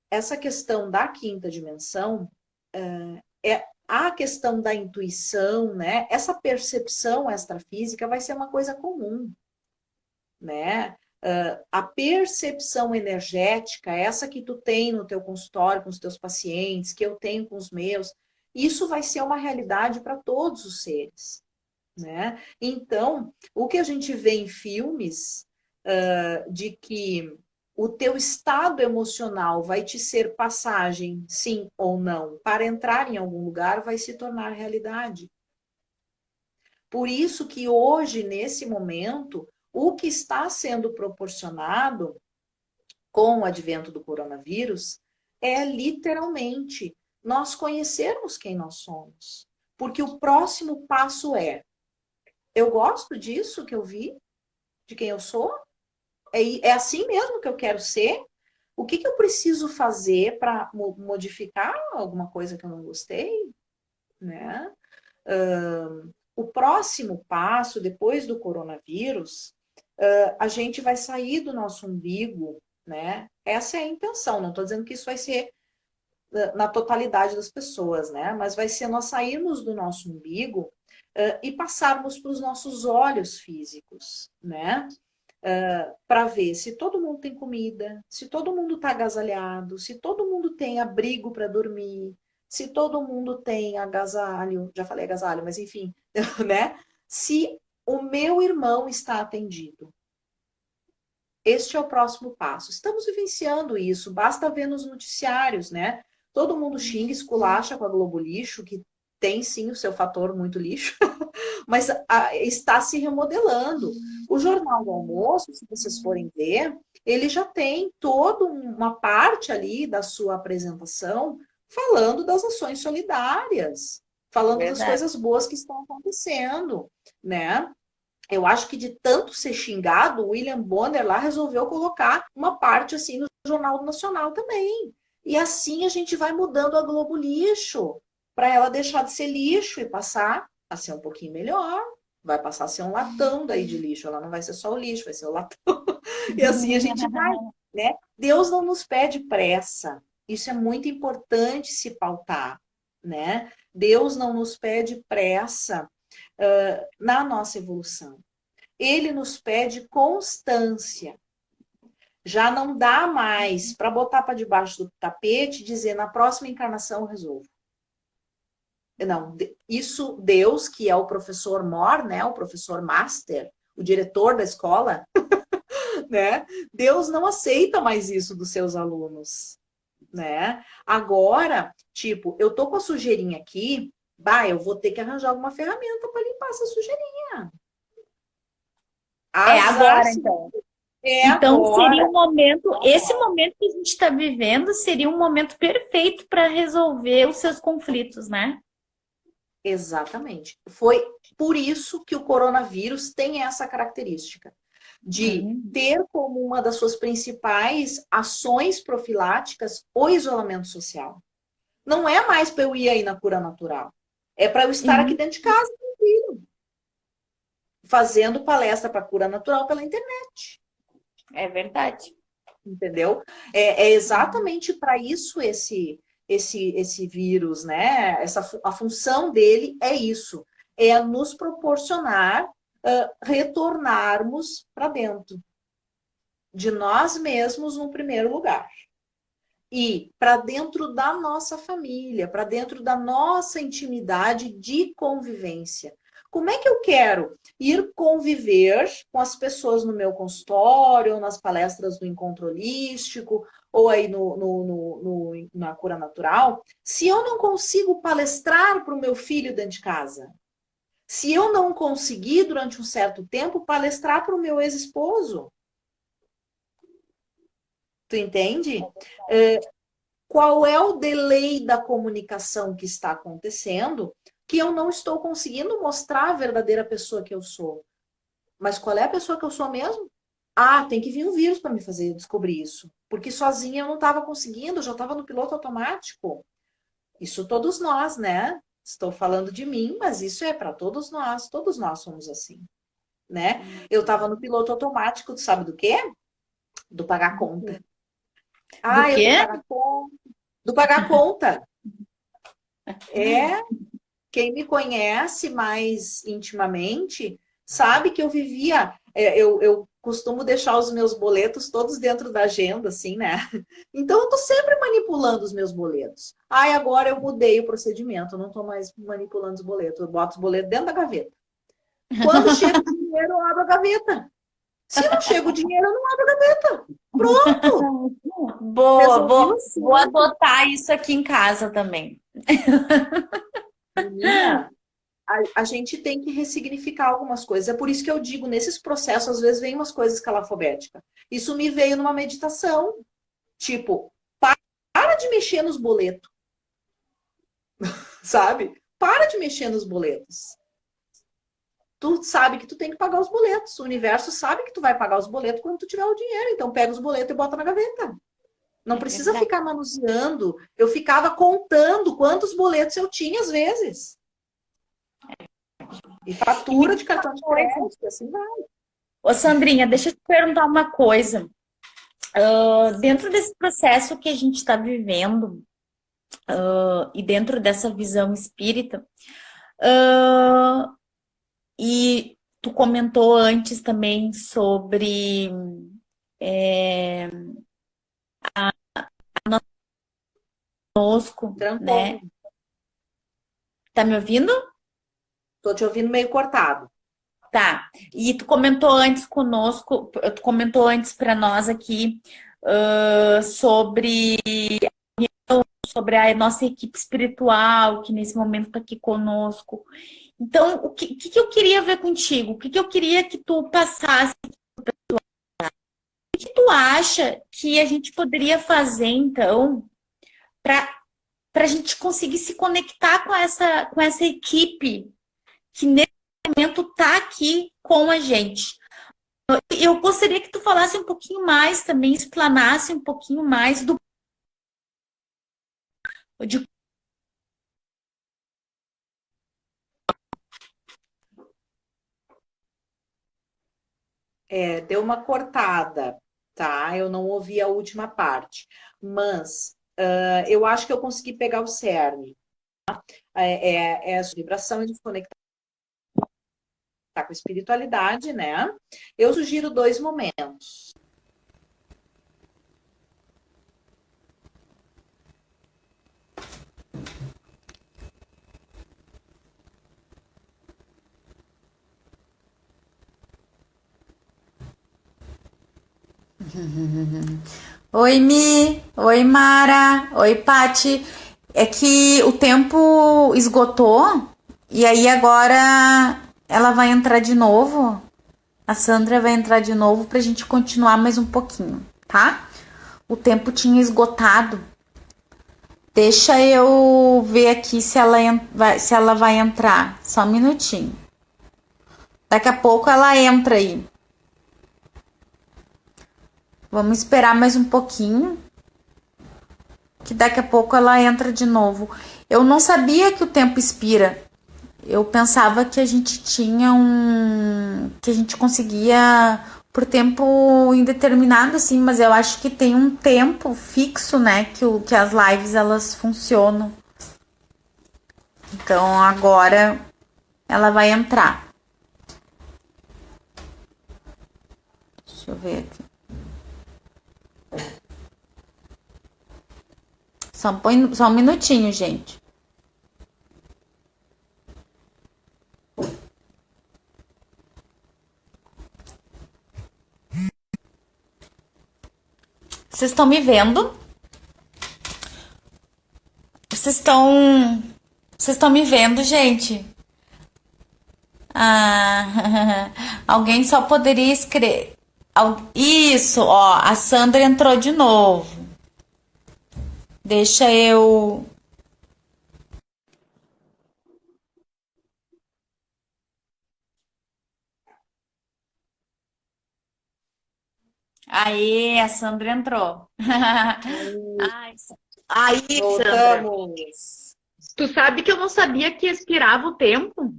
Essa questão da quinta dimensão é a questão da intuição, né? Essa percepção extrafísica vai ser uma coisa comum, né? A percepção energética, essa que tu tem no teu consultório com os teus pacientes, que eu tenho com os meus, isso vai ser uma realidade para todos os seres, né? Então, o que a gente vê em filmes de que o teu estado emocional vai te ser passagem, sim ou não, para entrar em algum lugar, vai se tornar realidade. Por isso que hoje, nesse momento, o que está sendo proporcionado com o advento do coronavírus é literalmente nós conhecermos quem nós somos. Porque o próximo passo é: eu gosto disso que eu vi, de quem eu sou? É assim mesmo que eu quero ser? O que eu preciso fazer para modificar alguma coisa que eu não gostei, né? O próximo passo, depois do coronavírus, a gente vai sair do nosso umbigo, né? Essa é a intenção, não estou dizendo que isso vai ser na totalidade das pessoas, né? Mas vai ser nós sairmos do nosso umbigo e passarmos para os nossos olhos físicos, né? Para ver se todo mundo tem comida, se todo mundo está agasalhado, se todo mundo tem abrigo para dormir, se todo mundo tem agasalho, já falei agasalho, mas enfim, né? Se o meu irmão está atendido. Este é o próximo passo. Estamos vivenciando isso, basta ver nos noticiários, né? Todo mundo xinga, esculacha com a Globo Lixo, que tem sim o seu fator muito lixo, mas está se remodelando. O Jornal do Almoço, se vocês forem ver, ele já tem toda uma parte ali da sua apresentação falando das ações solidárias, falando das verdade. coisas boas que estão acontecendo, né? Eu acho que de tanto ser xingado, o William Bonner lá resolveu colocar uma parte assim no Jornal Nacional também. E assim a gente vai mudando a Globo Lixo para ela deixar de ser lixo e passar a ser um pouquinho melhor. Vai passar a ser um latão daí de lixo. Ela não vai ser só o lixo, vai ser o latão. E assim a gente vai, né? Deus não nos pede pressa. Isso é muito importante se pautar, né? Deus não nos pede pressa na nossa evolução. Ele nos pede constância. Já não dá mais para botar para debaixo do tapete e dizer na próxima encarnação eu resolvo. Não, isso Deus, que é o professor Mor, né, o professor Master, o diretor da escola, né? Deus não aceita mais isso dos seus alunos, né? Agora, tipo, eu tô com a sujeirinha aqui, Bah, eu vou ter que arranjar alguma ferramenta para limpar essa sujeirinha. É Azar, agora, sim. então. É Então, seria agora. um momento, esse momento que a gente está vivendo seria um momento perfeito para resolver os seus conflitos, né? Exatamente. Foi por isso que o coronavírus tem essa característica de Uhum. ter como uma das suas principais ações profiláticas o isolamento social. Não é mais para eu ir aí na cura natural. É para eu estar aqui Sim, dentro de casa, fazendo palestra para cura natural pela internet. é verdade. Entendeu? É exatamente para isso esse vírus, né? A função dele é isso, é nos proporcionar retornarmos para dentro de nós mesmos no primeiro lugar. E para dentro da nossa família, para dentro da nossa intimidade de convivência. Como é que eu quero ir conviver com as pessoas no meu consultório, ou nas palestras do encontro holístico, ou aí na cura natural, se eu não consigo palestrar para o meu filho dentro de casa? Se eu não conseguir, durante um certo tempo, palestrar para o meu ex-esposo? Tu entende? Qual é o delay da comunicação que está acontecendo que eu não estou conseguindo mostrar a verdadeira pessoa que eu sou? Mas qual é a pessoa que eu sou mesmo? Ah, tem que vir um vírus para me fazer descobrir isso. Porque sozinha eu não estava conseguindo, eu já estava no piloto automático. Isso todos nós, né? Estou falando de mim, mas isso é para todos nós somos assim, né? Eu estava no piloto automático, tu sabe do quê? Do pagar conta. Do Ah, eu tenho que quê? pagar conta. Do pagar conta. É, quem me conhece mais intimamente sabe que eu vivia. Eu costumo deixar os meus boletos todos dentro da agenda, assim, né? Então eu tô sempre manipulando os meus boletos. Ai, agora eu mudei o procedimento, eu não tô mais manipulando os boletos, eu boto os boletos dentro da gaveta. Quando chega o dinheiro, eu abro a gaveta. Se não chega o dinheiro, eu não abro a gaveta. Pronto, Boa, resolvi o vou assunto. adotar isso aqui em casa também. Menina, a gente tem que ressignificar algumas coisas. É por isso que eu digo, nesses processos, às vezes vem umas coisas calafobéticas. Isso me veio numa meditação. Tipo, para de mexer nos boletos, sabe? Para de mexer nos boletos. Tu sabe que tu tem que pagar os boletos. O universo sabe que tu vai pagar os boletos quando tu tiver o dinheiro. Então pega os boletos e bota na gaveta. Não É precisa verdade. ficar manuseando. Eu ficava contando quantos boletos eu tinha às vezes. E E me fatura diz de uma cartão de coisa. crédito, assim vai. Ô, Sandrinha, deixa eu te perguntar uma coisa. Dentro desse processo que a gente está vivendo, e dentro dessa visão espírita, ah, e tu comentou antes também sobre conosco, né? Trancou. Tá me ouvindo? Tô te ouvindo meio cortado. Tá. E tu comentou antes conosco, tu comentou antes para nós aqui, sobre a nossa equipe espiritual, que nesse momento está aqui conosco. Então, o que eu queria ver contigo? O que eu queria que tu passasse? O que tu acha que a gente poderia fazer, então, para a gente conseguir se conectar com essa equipe que nesse momento está aqui com a gente? Eu gostaria que tu falasse um pouquinho mais também, explanasse um pouquinho mais de Deu uma cortada, tá? Eu não ouvi a última parte. Mas eu acho que eu consegui pegar o cerne. É a vibração e desconectar com a espiritualidade, né? Eu sugiro dois momentos. Oi, Mi. Oi, Mara. Oi, Pati. é que o tempo esgotou e aí agora ela vai entrar de novo. A Sandra vai entrar de novo pra gente continuar mais um pouquinho, tá? O tempo tinha esgotado. Deixa eu ver aqui se ela vai entrar. Só um minutinho. Daqui a pouco ela entra aí. Vamos esperar mais um pouquinho. Que daqui a pouco ela entra de novo. Eu não sabia que o tempo expira. Eu pensava que a gente tinha que a gente conseguia por tempo indeterminado, assim, mas eu acho que tem um tempo fixo, né, que as lives elas funcionam. Então agora ela vai entrar. Deixa eu ver aqui. Só um minutinho, gente. Vocês estão me vendo? Vocês estão me vendo, gente? Ah, alguém só poderia escrever. Isso, ó, a Sandra entrou de novo. Deixa eu. Aí, a Sandra entrou. Ai, Aí, Sandra, Voltamos. tu sabe que eu não sabia que expirava o tempo?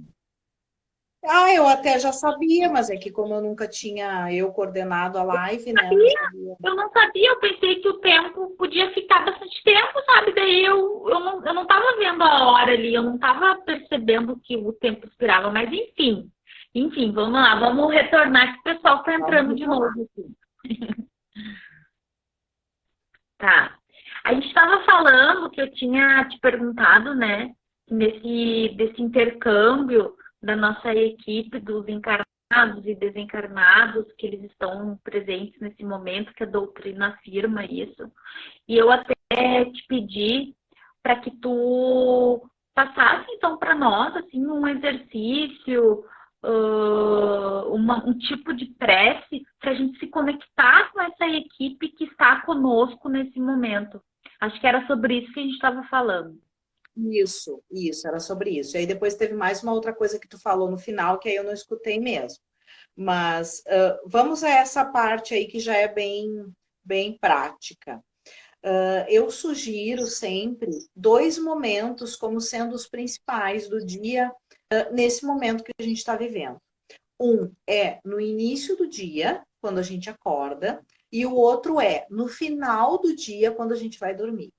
Ah, eu até já sabia, mas é que como eu nunca tinha coordenado a live, né? Eu não sabia. Eu não sabia, eu pensei que o tempo podia ficar bastante tempo, sabe? Daí eu não tava vendo a hora ali, eu não tava percebendo que o tempo expirava, mas enfim. Enfim, vamos lá, vamos retornar que o pessoal tá entrando de novo aqui. Tá. A gente estava falando que eu tinha te perguntado, né, desse intercâmbio da nossa equipe dos encarnados e desencarnados, que eles estão presentes nesse momento, que a doutrina afirma isso. E eu até te pedi para que tu passasse, então, para nós, assim, um exercício, um tipo de prece para a gente se conectar com essa equipe que está conosco nesse momento. Acho que era sobre isso que a gente estava falando. Isso, era sobre isso. E aí depois teve mais uma outra coisa que tu falou no final, que aí eu não escutei mesmo. Mas vamos a essa parte aí que já é bem prática. Eu sugiro sempre 2 momentos como sendo os principais do dia nesse momento que a gente está vivendo. Um é no início do dia, quando a gente acorda, e o outro é no final do dia, quando a gente vai dormir.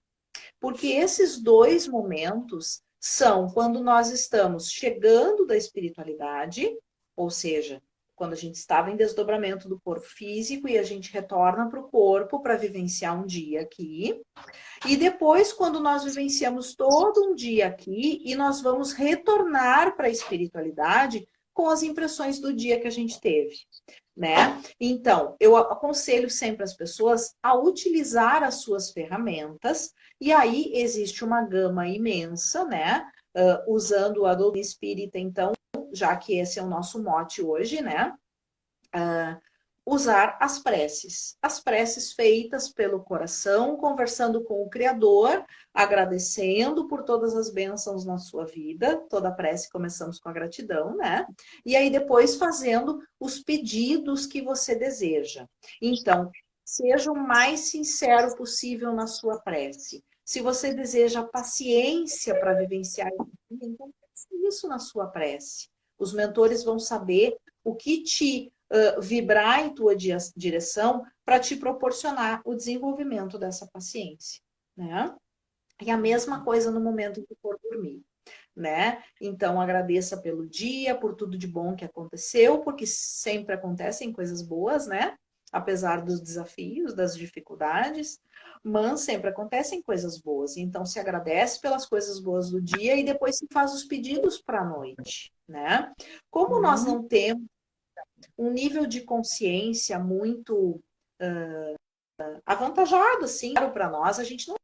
Porque esses 2 momentos são quando nós estamos chegando da espiritualidade, ou seja, quando a gente estava em desdobramento do corpo físico e a gente retorna para o corpo para vivenciar um dia aqui. E depois, quando nós vivenciamos todo um dia aqui e nós vamos retornar para a espiritualidade com as impressões do dia que a gente teve, né? Então, eu aconselho sempre as pessoas a utilizar as suas ferramentas, e aí existe uma gama imensa, né? Usando a doutrina espírita, então, já que esse é o nosso mote hoje, né? Usar as preces feitas pelo coração, conversando com o Criador, agradecendo por todas as bênçãos na sua vida, toda prece começamos com a gratidão, né? E aí depois fazendo os pedidos que você deseja. Então, seja o mais sincero possível na sua prece. Se você deseja paciência para vivenciar isso, então isso na sua prece. Os mentores vão saber o que te vibrar em tua direção para te proporcionar o desenvolvimento dessa paciência, né? E a mesma coisa no momento em que for dormir, né? Então agradeça pelo dia, por tudo de bom que aconteceu, porque sempre acontecem coisas boas, né? Apesar dos desafios, das dificuldades, mas sempre acontecem coisas boas. Então se agradece pelas coisas boas do dia e depois se faz os pedidos para a noite, né? Como nós não temos um nível de consciência muito avantajado, assim, para nós, a gente não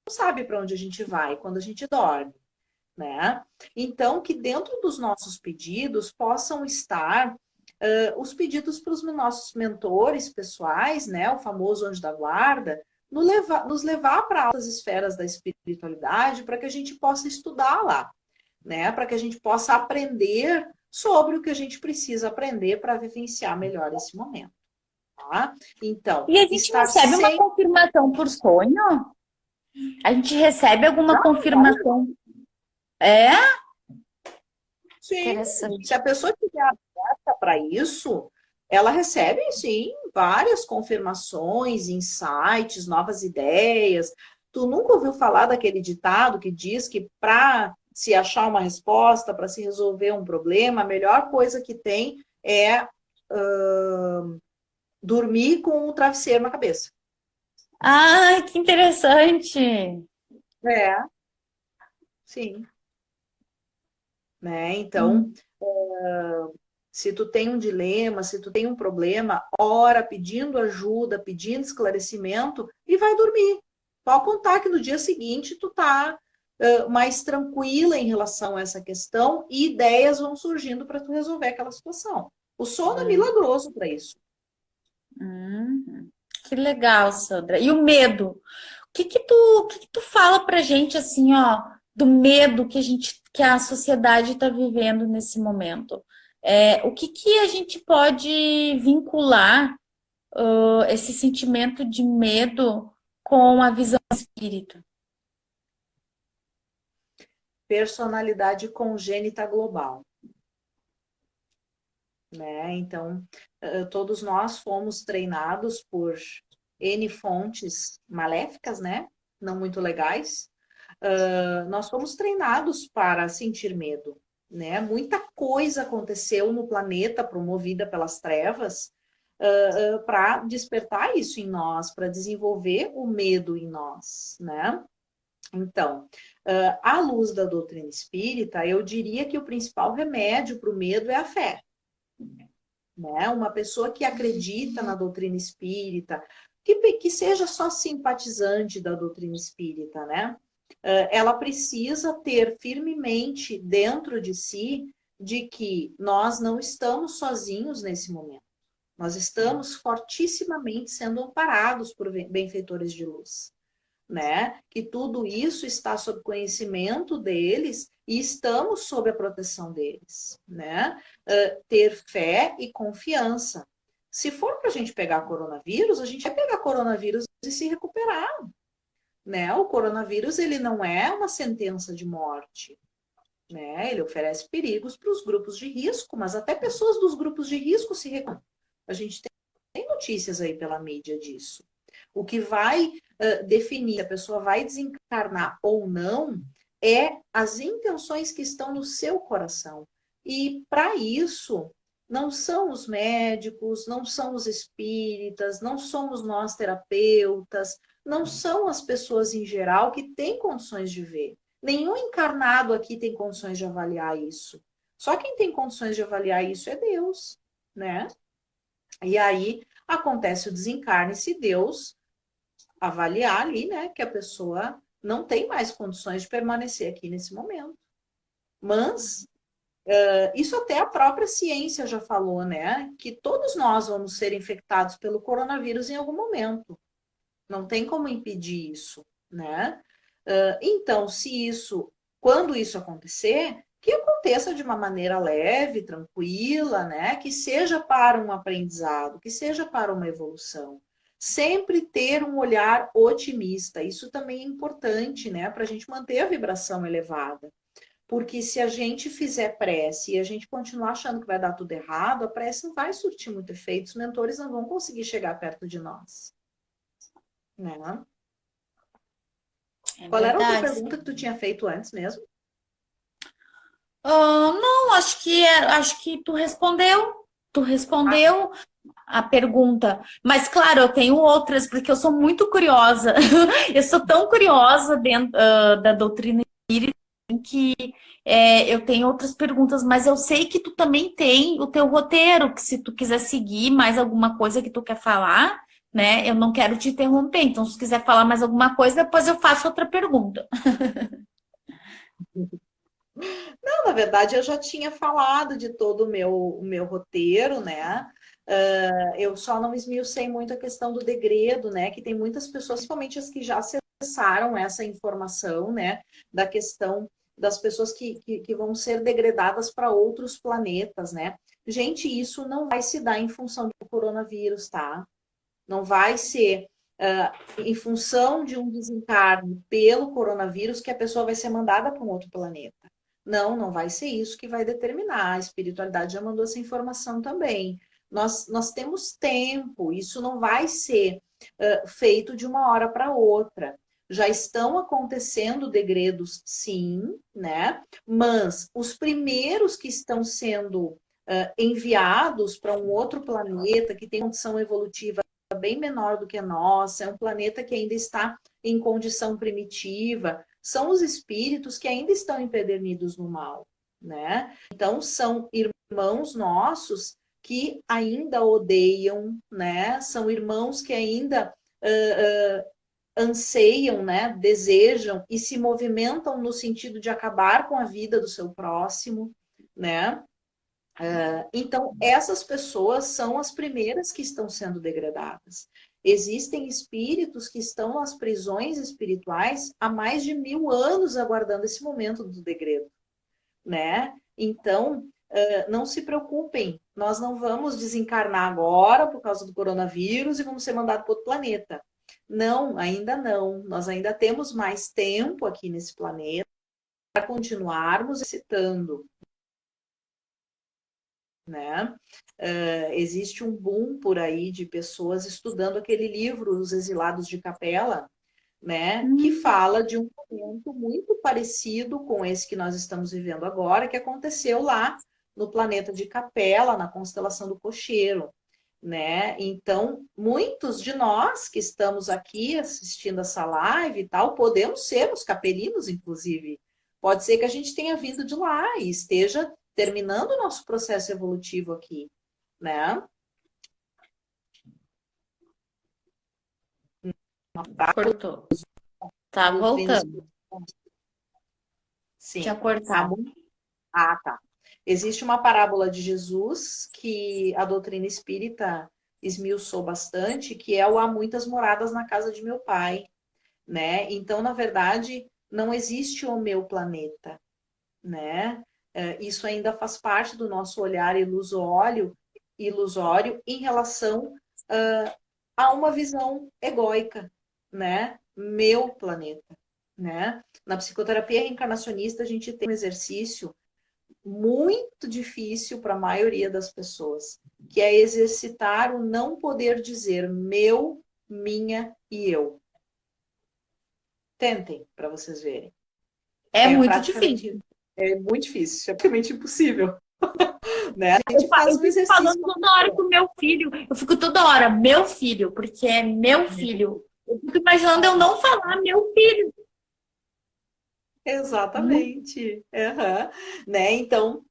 sabe para onde a gente vai quando a gente dorme, né? Então, que dentro dos nossos pedidos possam estar os pedidos para os nossos mentores pessoais, né? O famoso anjo da guarda, nos levar para altas esferas da espiritualidade para que a gente possa estudar lá, né? Para que a gente possa aprender sobre o que a gente precisa aprender para vivenciar melhor esse momento. Tá? Então, E a gente recebe uma confirmação por sonho? A gente recebe alguma confirmação? É? Sim. Se a pessoa tiver aberta para isso, ela recebe, sim, várias confirmações, insights, novas ideias. Tu nunca ouviu falar daquele ditado que diz que para se achar uma resposta, para se resolver um problema, a melhor coisa que tem é dormir com o travesseiro na cabeça. Ah, que interessante! É, sim. Né? Então, se tu tem um dilema, se tu tem um problema, ora pedindo ajuda, pedindo esclarecimento e vai dormir. Pode contar que no dia seguinte tu tá mais tranquila em relação a essa questão e ideias vão surgindo para tu resolver aquela situação. O sono é milagroso para isso. Que legal, Sandra. E o medo? O que tu fala pra gente assim, ó, do medo que a sociedade está vivendo nesse momento? O que a gente pode vincular esse sentimento de medo com a visão espírita? Personalidade congênita global. Né? Então, todos nós fomos treinados por N fontes maléficas, né? Não muito legais. Nós fomos treinados para sentir medo, né? Muita coisa aconteceu no planeta promovida pelas trevas para despertar isso em nós, para desenvolver o medo em nós, né? Então, à luz da doutrina espírita, eu diria que o principal remédio para o medo é a fé. Né? Uma pessoa que acredita na doutrina espírita, que seja só simpatizante da doutrina espírita, né? Ela precisa ter firmemente dentro de si de que nós não estamos sozinhos nesse momento. Nós estamos fortissimamente sendo amparados por benfeitores de luz, né? Que tudo isso está sob conhecimento deles e estamos sob a proteção deles, né? Ter fé e confiança. Se for para a gente pegar coronavírus, a gente vai pegar coronavírus e se recuperar, né? O coronavírus, ele não é uma sentença de morte, né? Ele oferece perigos para os grupos de risco, mas até pessoas dos grupos de risco se recuperam. A gente tem notícias aí pela mídia disso. O que vai definir se a pessoa vai desencarnar ou não é as intenções que estão no seu coração. E para isso, não são os médicos, não são os espíritas, não somos nós terapeutas, não são as pessoas em geral que têm condições de ver. Nenhum encarnado aqui tem condições de avaliar isso. Só quem tem condições de avaliar isso é Deus, né? E aí acontece o desencarne se Deus avaliar ali, né, que a pessoa não tem mais condições de permanecer aqui nesse momento. Mas isso até a própria ciência já falou, né, que todos nós vamos ser infectados pelo coronavírus em algum momento. Não tem como impedir isso, né? Então, quando isso acontecer, que aconteça de uma maneira leve, tranquila, né? Que seja para um aprendizado, que seja para uma evolução. Sempre ter um olhar otimista. Isso também é importante, né? Para a gente manter a vibração elevada. Porque se a gente fizer prece e a gente continuar achando que vai dar tudo errado, a prece não vai surtir muito efeito, os mentores não vão conseguir chegar perto de nós. Né? Qual era a outra pergunta que tu tinha feito antes mesmo? Não, acho que tu respondeu. Tu respondeu a pergunta. Mas, claro, eu tenho outras, porque eu sou muito curiosa. Eu sou tão curiosa dentro da doutrina espírita que eu tenho outras perguntas, mas eu sei que tu também tem o teu roteiro, que se tu quiser seguir mais alguma coisa que tu quer falar, né? Eu não quero te interromper, então se quiser falar mais alguma coisa, depois eu faço outra pergunta. Não, na verdade, eu já tinha falado de todo o meu roteiro, né? Eu só não esmiucei muito a questão do degredo, né? Que tem muitas pessoas, principalmente as que já acessaram essa informação, né? Da questão das pessoas que vão ser degradadas para outros planetas, né? Gente, isso não vai se dar em função do coronavírus, tá? Não vai ser em função de um desencarne pelo coronavírus que a pessoa vai ser mandada para um outro planeta. Não, não vai ser isso que vai determinar. A espiritualidade já mandou essa informação também. Nós temos tempo, isso não vai ser feito de uma hora para outra. Já estão acontecendo degredos, sim, né? Mas os primeiros que estão sendo enviados para um outro planeta que tem condição evolutiva bem menor do que a nossa, é um planeta que ainda está em condição primitiva, são os espíritos que ainda estão empedernidos no mal, né? Então, são irmãos nossos que ainda odeiam, né? São irmãos que ainda anseiam, né? Desejam e se movimentam no sentido de acabar com a vida do seu próximo, né? Então, essas pessoas são as primeiras que estão sendo degradadas. Existem espíritos que estão nas prisões espirituais há mais de 1000 anos aguardando esse momento do degredo, né? Então, não se preocupem, nós não vamos desencarnar agora por causa do coronavírus e vamos ser mandados para outro planeta. Não, ainda não. Nós ainda temos mais tempo aqui nesse planeta para continuarmos excitando, né? Existe um boom por aí de pessoas estudando aquele livro Os Exilados de Capela, né? Que fala de um momento muito parecido com esse que nós estamos vivendo agora, que aconteceu lá no planeta de Capela, na constelação do Cocheiro, né? Então, muitos de nós que estamos aqui assistindo essa live e tal, podemos ser os capelinos, inclusive. Pode ser que a gente tenha vindo de lá e esteja terminando o nosso processo evolutivo aqui, né? Cortou. Tá voltando. Sim. Tinha cortado. Tá. Existe uma parábola de Jesus que a doutrina espírita esmiuçou bastante, que é o há muitas moradas na casa de meu pai, né? Então, na verdade, não existe o meu planeta, né? Isso ainda faz parte do nosso olhar ilusório em relação a uma visão egóica, né? Meu planeta, né? Na psicoterapia reencarnacionista, a gente tem um exercício muito difícil para a maioria das pessoas, que é exercitar o não poder dizer meu, minha e eu. Tentem, para vocês verem. É muito difícil. É muito difícil, é praticamente impossível. Né? A gente faz um exercício. Falando toda hora com meu filho. Eu fico toda hora, meu filho, porque é meu filho. Eu fico imaginando eu não falar meu filho. Exatamente. Uhum. Né? Então,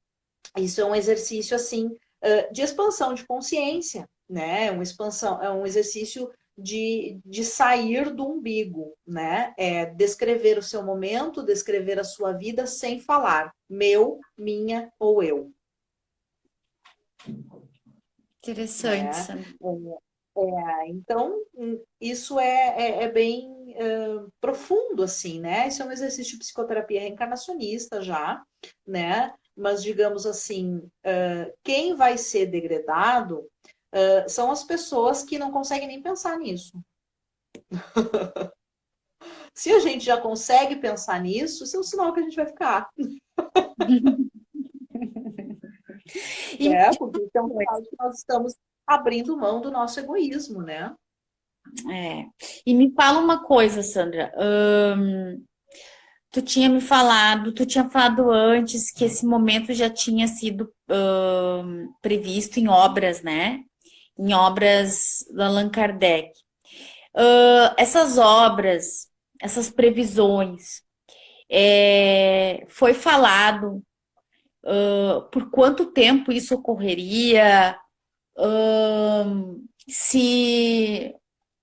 isso é um exercício assim de expansão de consciência, né? É um exercício de sair do umbigo, né? É descrever o seu momento, descrever a sua vida sem falar meu, minha ou eu. Interessante. Né? Então, isso é bem profundo, assim, né? Isso é um exercício de psicoterapia reencarnacionista já, né? Mas, digamos assim, quem vai ser degradado são as pessoas que não conseguem nem pensar nisso. Se a gente já consegue pensar nisso, isso é um sinal que a gente vai ficar. Porque isso é um sinal de que nós estamos abrindo mão do nosso egoísmo, né? E me fala uma coisa, Sandra. Tu tinha falado antes que esse momento já tinha sido previsto em obras, né? Em obras do Allan Kardec. Essas obras, essas previsões, foi falado por quanto tempo isso ocorreria? Se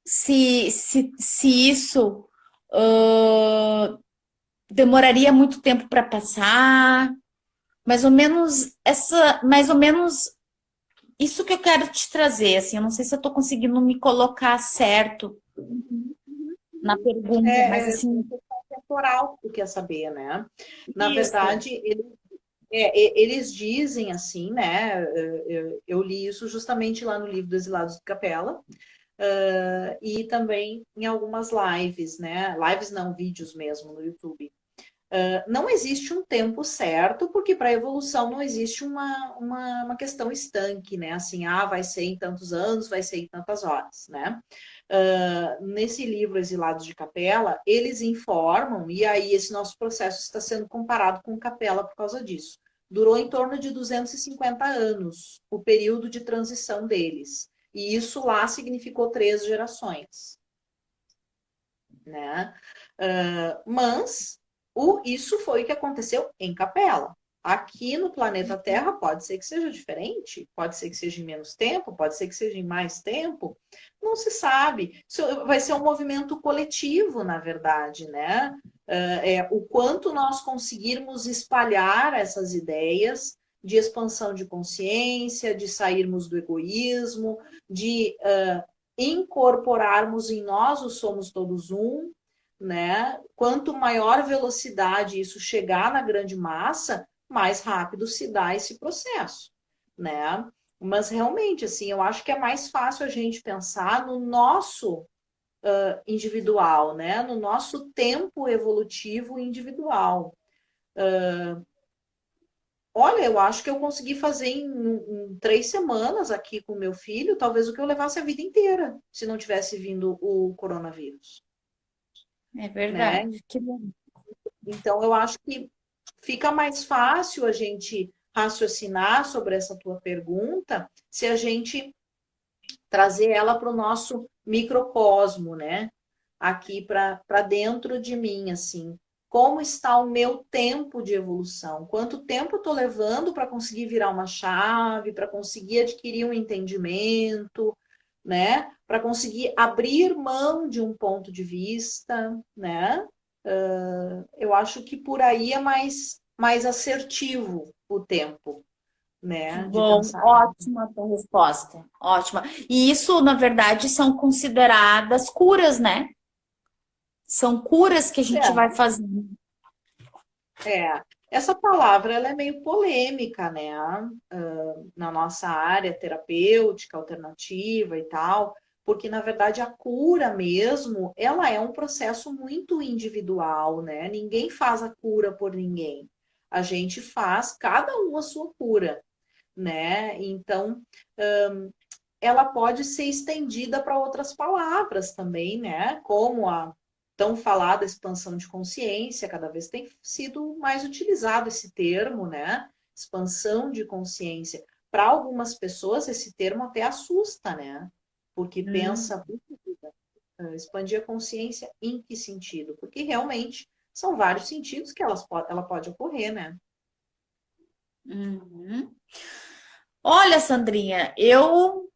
se isso demoraria muito tempo para passar, mais ou menos isso que eu quero te trazer, assim, eu não sei se eu estou conseguindo me colocar certo na pergunta, mas assim, Temporal, tu quer saber, né? Na isso. verdade, eles dizem assim, né? Eu li isso justamente lá no livro dos Exilados de Capela, e também em algumas lives, né? Lives não, vídeos mesmo no YouTube. Não existe um tempo certo, porque para a evolução não existe uma questão estanque, né? Assim, vai ser em tantos anos, vai ser em tantas horas, né? Nesse livro Exilados de Capela, eles informam, e aí esse nosso processo está sendo comparado com Capela por causa disso. Durou em torno de 250 anos o período de transição deles. E isso lá significou 3 gerações, né? Mas isso foi o que aconteceu em Capela. Aqui no planeta Terra pode ser que seja diferente, pode ser que seja em menos tempo, pode ser que seja em mais tempo, não se sabe. Isso vai ser um movimento coletivo, na verdade, né? O quanto nós conseguirmos espalhar essas ideias de expansão de consciência, de sairmos do egoísmo, de incorporarmos em nós o somos todos um, né? Quanto maior velocidade isso chegar na grande massa, mais rápido se dá esse processo, né? Mas realmente, assim, eu acho que é mais fácil a gente pensar no nosso individual, né? No nosso tempo evolutivo individual. Olha, eu acho que eu consegui fazer em 3 semanas aqui com meu filho, talvez o que eu levasse a vida inteira, se não tivesse vindo o coronavírus, É né? verdade. Que bom. Então, eu acho que fica mais fácil a gente raciocinar sobre essa tua pergunta se a gente trazer ela para o nosso microcosmo, né? Aqui para dentro de mim, assim. Como está o meu tempo de evolução? Quanto tempo eu estou levando para conseguir virar uma chave, para conseguir adquirir um entendimento, né? Para conseguir abrir mão de um ponto de vista, né? Eu acho que por aí é mais assertivo o tempo, Que né, de bom, pensar. ótima a tua resposta, ótima. E isso, na verdade, são consideradas curas, né? São curas que a gente vai fazendo. Essa palavra ela é meio polêmica, né, na nossa área terapêutica, alternativa e tal, porque na verdade a cura mesmo, ela é um processo muito individual, né? Ninguém faz a cura por ninguém. A gente faz cada um a sua cura, né? Então, ela pode ser estendida para outras palavras também, né? Como a tão falada expansão de consciência, cada vez tem sido mais utilizado esse termo, né? Expansão de consciência. Para algumas pessoas, esse termo até assusta, né? Porque Hum, pensa, expandir a consciência em que sentido? Porque realmente são vários sentidos que ela pode ocorrer, né? uhum. Olha, Sandrinha, eu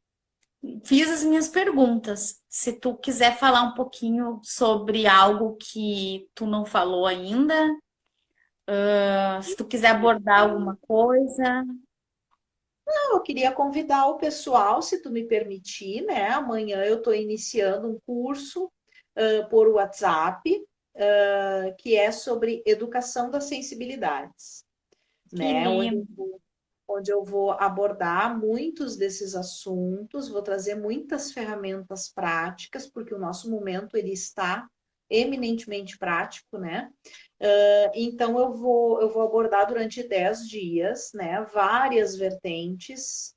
fiz as minhas perguntas. Se tu quiser falar um pouquinho sobre algo que tu não falou ainda, se tu quiser abordar alguma coisa. Eu queria convidar o pessoal, se tu me permitir, né? Amanhã eu estou iniciando um curso por WhatsApp, que é sobre educação das sensibilidades, Que né? lindo. Onde eu vou abordar muitos desses assuntos, vou trazer muitas ferramentas práticas, porque o nosso momento ele está eminentemente prático, né? Então eu vou abordar durante 10 dias, né, várias vertentes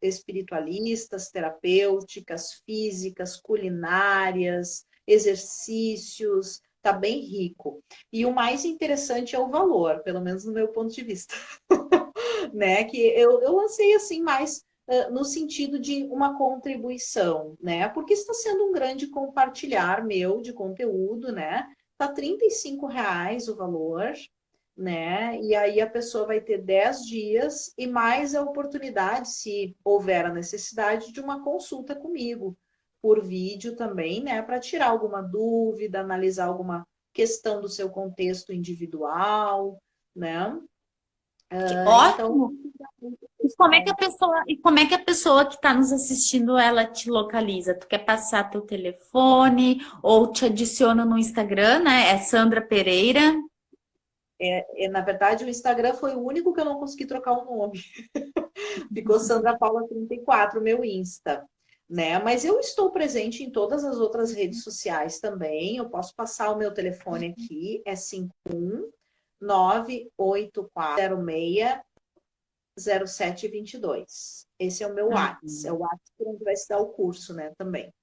espiritualistas, terapêuticas, físicas, culinárias, exercícios, tá bem rico. E o mais interessante é o valor, pelo menos no meu ponto de vista, né? Que eu lancei assim mais no sentido de uma contribuição, né? Porque está sendo um grande compartilhar meu de conteúdo, né? Tá R$ 35 o valor, né? E aí a pessoa vai ter 10 dias e mais a oportunidade, se houver a necessidade, de uma consulta comigo, por vídeo também, né, para tirar alguma dúvida, analisar alguma questão do seu contexto individual, né? Então, Ótimo! E como é que a pessoa que está nos assistindo, ela te localiza? Tu quer passar teu telefone ou te adiciona no Instagram, né? É Sandra Pereira. na verdade, o Instagram foi o único que eu não consegui trocar o nome. Ficou Sandra Paula 34, meu Insta, né? Mas eu estou presente em todas as outras redes sociais também. Eu posso passar o meu telefone aqui, é 51-98406-0722. Esse é o meu WhatsApp. É o WhatsApp onde vai se dar o curso, né, também.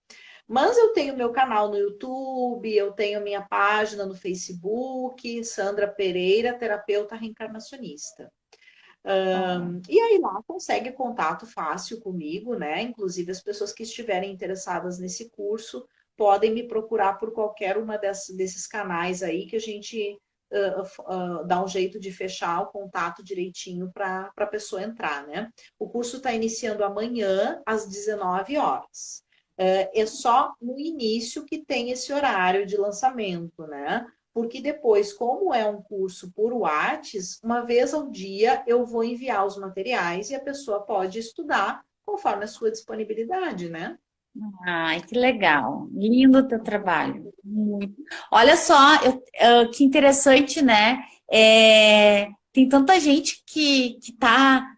Mas eu tenho meu canal no YouTube, eu tenho minha página no Facebook, Sandra Pereira, terapeuta reencarnacionista. E aí lá consegue contato fácil comigo, né? Inclusive as pessoas que estiverem interessadas nesse curso podem me procurar por qualquer uma desses canais aí que a gente dá um jeito de fechar o contato direitinho para a pessoa entrar, né? O curso está iniciando amanhã às 19 horas. É só no início que tem esse horário de lançamento, né? Porque depois, como é um curso por Whats, uma vez ao dia eu vou enviar os materiais e a pessoa pode estudar conforme a sua disponibilidade, né? Ai, que legal. Lindo o teu trabalho. Muito. Olha só, que interessante, né? Tem tanta gente que está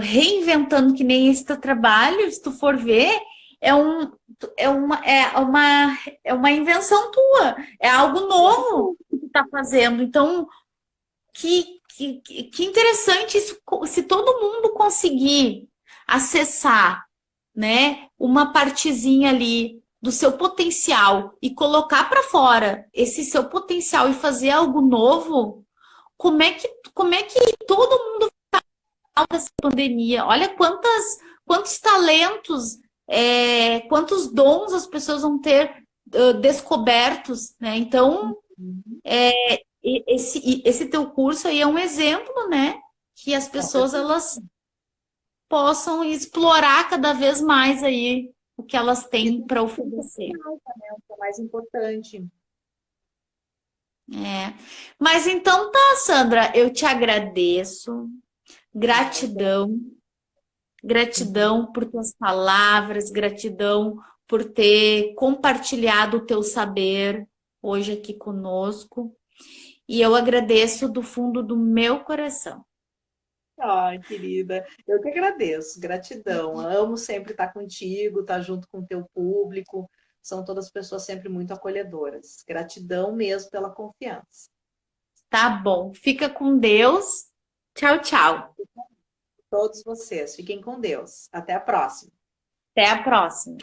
reinventando que nem esse teu trabalho, se tu for ver, é, um, é uma invenção tua, é algo novo que tu está fazendo. Então, que interessante isso, se todo mundo conseguir acessar, né, uma partezinha ali do seu potencial e colocar para fora esse seu potencial e fazer algo novo, como é que todo mundo fala dessa pandemia? Olha quantos talentos, quantos dons as pessoas vão ter descobertos, né? Então, esse teu curso aí é um exemplo, né? Que as pessoas elas possam explorar cada vez mais aí o que elas têm para oferecer. O que é mais importante. Mas então tá, Sandra, eu te agradeço. Gratidão. Gratidão por tuas palavras, gratidão por ter compartilhado o teu saber hoje aqui conosco. E eu agradeço do fundo do meu coração. Ai, querida, eu que agradeço, gratidão. Amo sempre estar contigo, estar junto com o teu público. São todas pessoas sempre muito acolhedoras. Gratidão mesmo pela confiança. Tá bom. Fica com Deus. Tchau, tchau. Todos vocês, fiquem com Deus. Até a próxima. Até a próxima.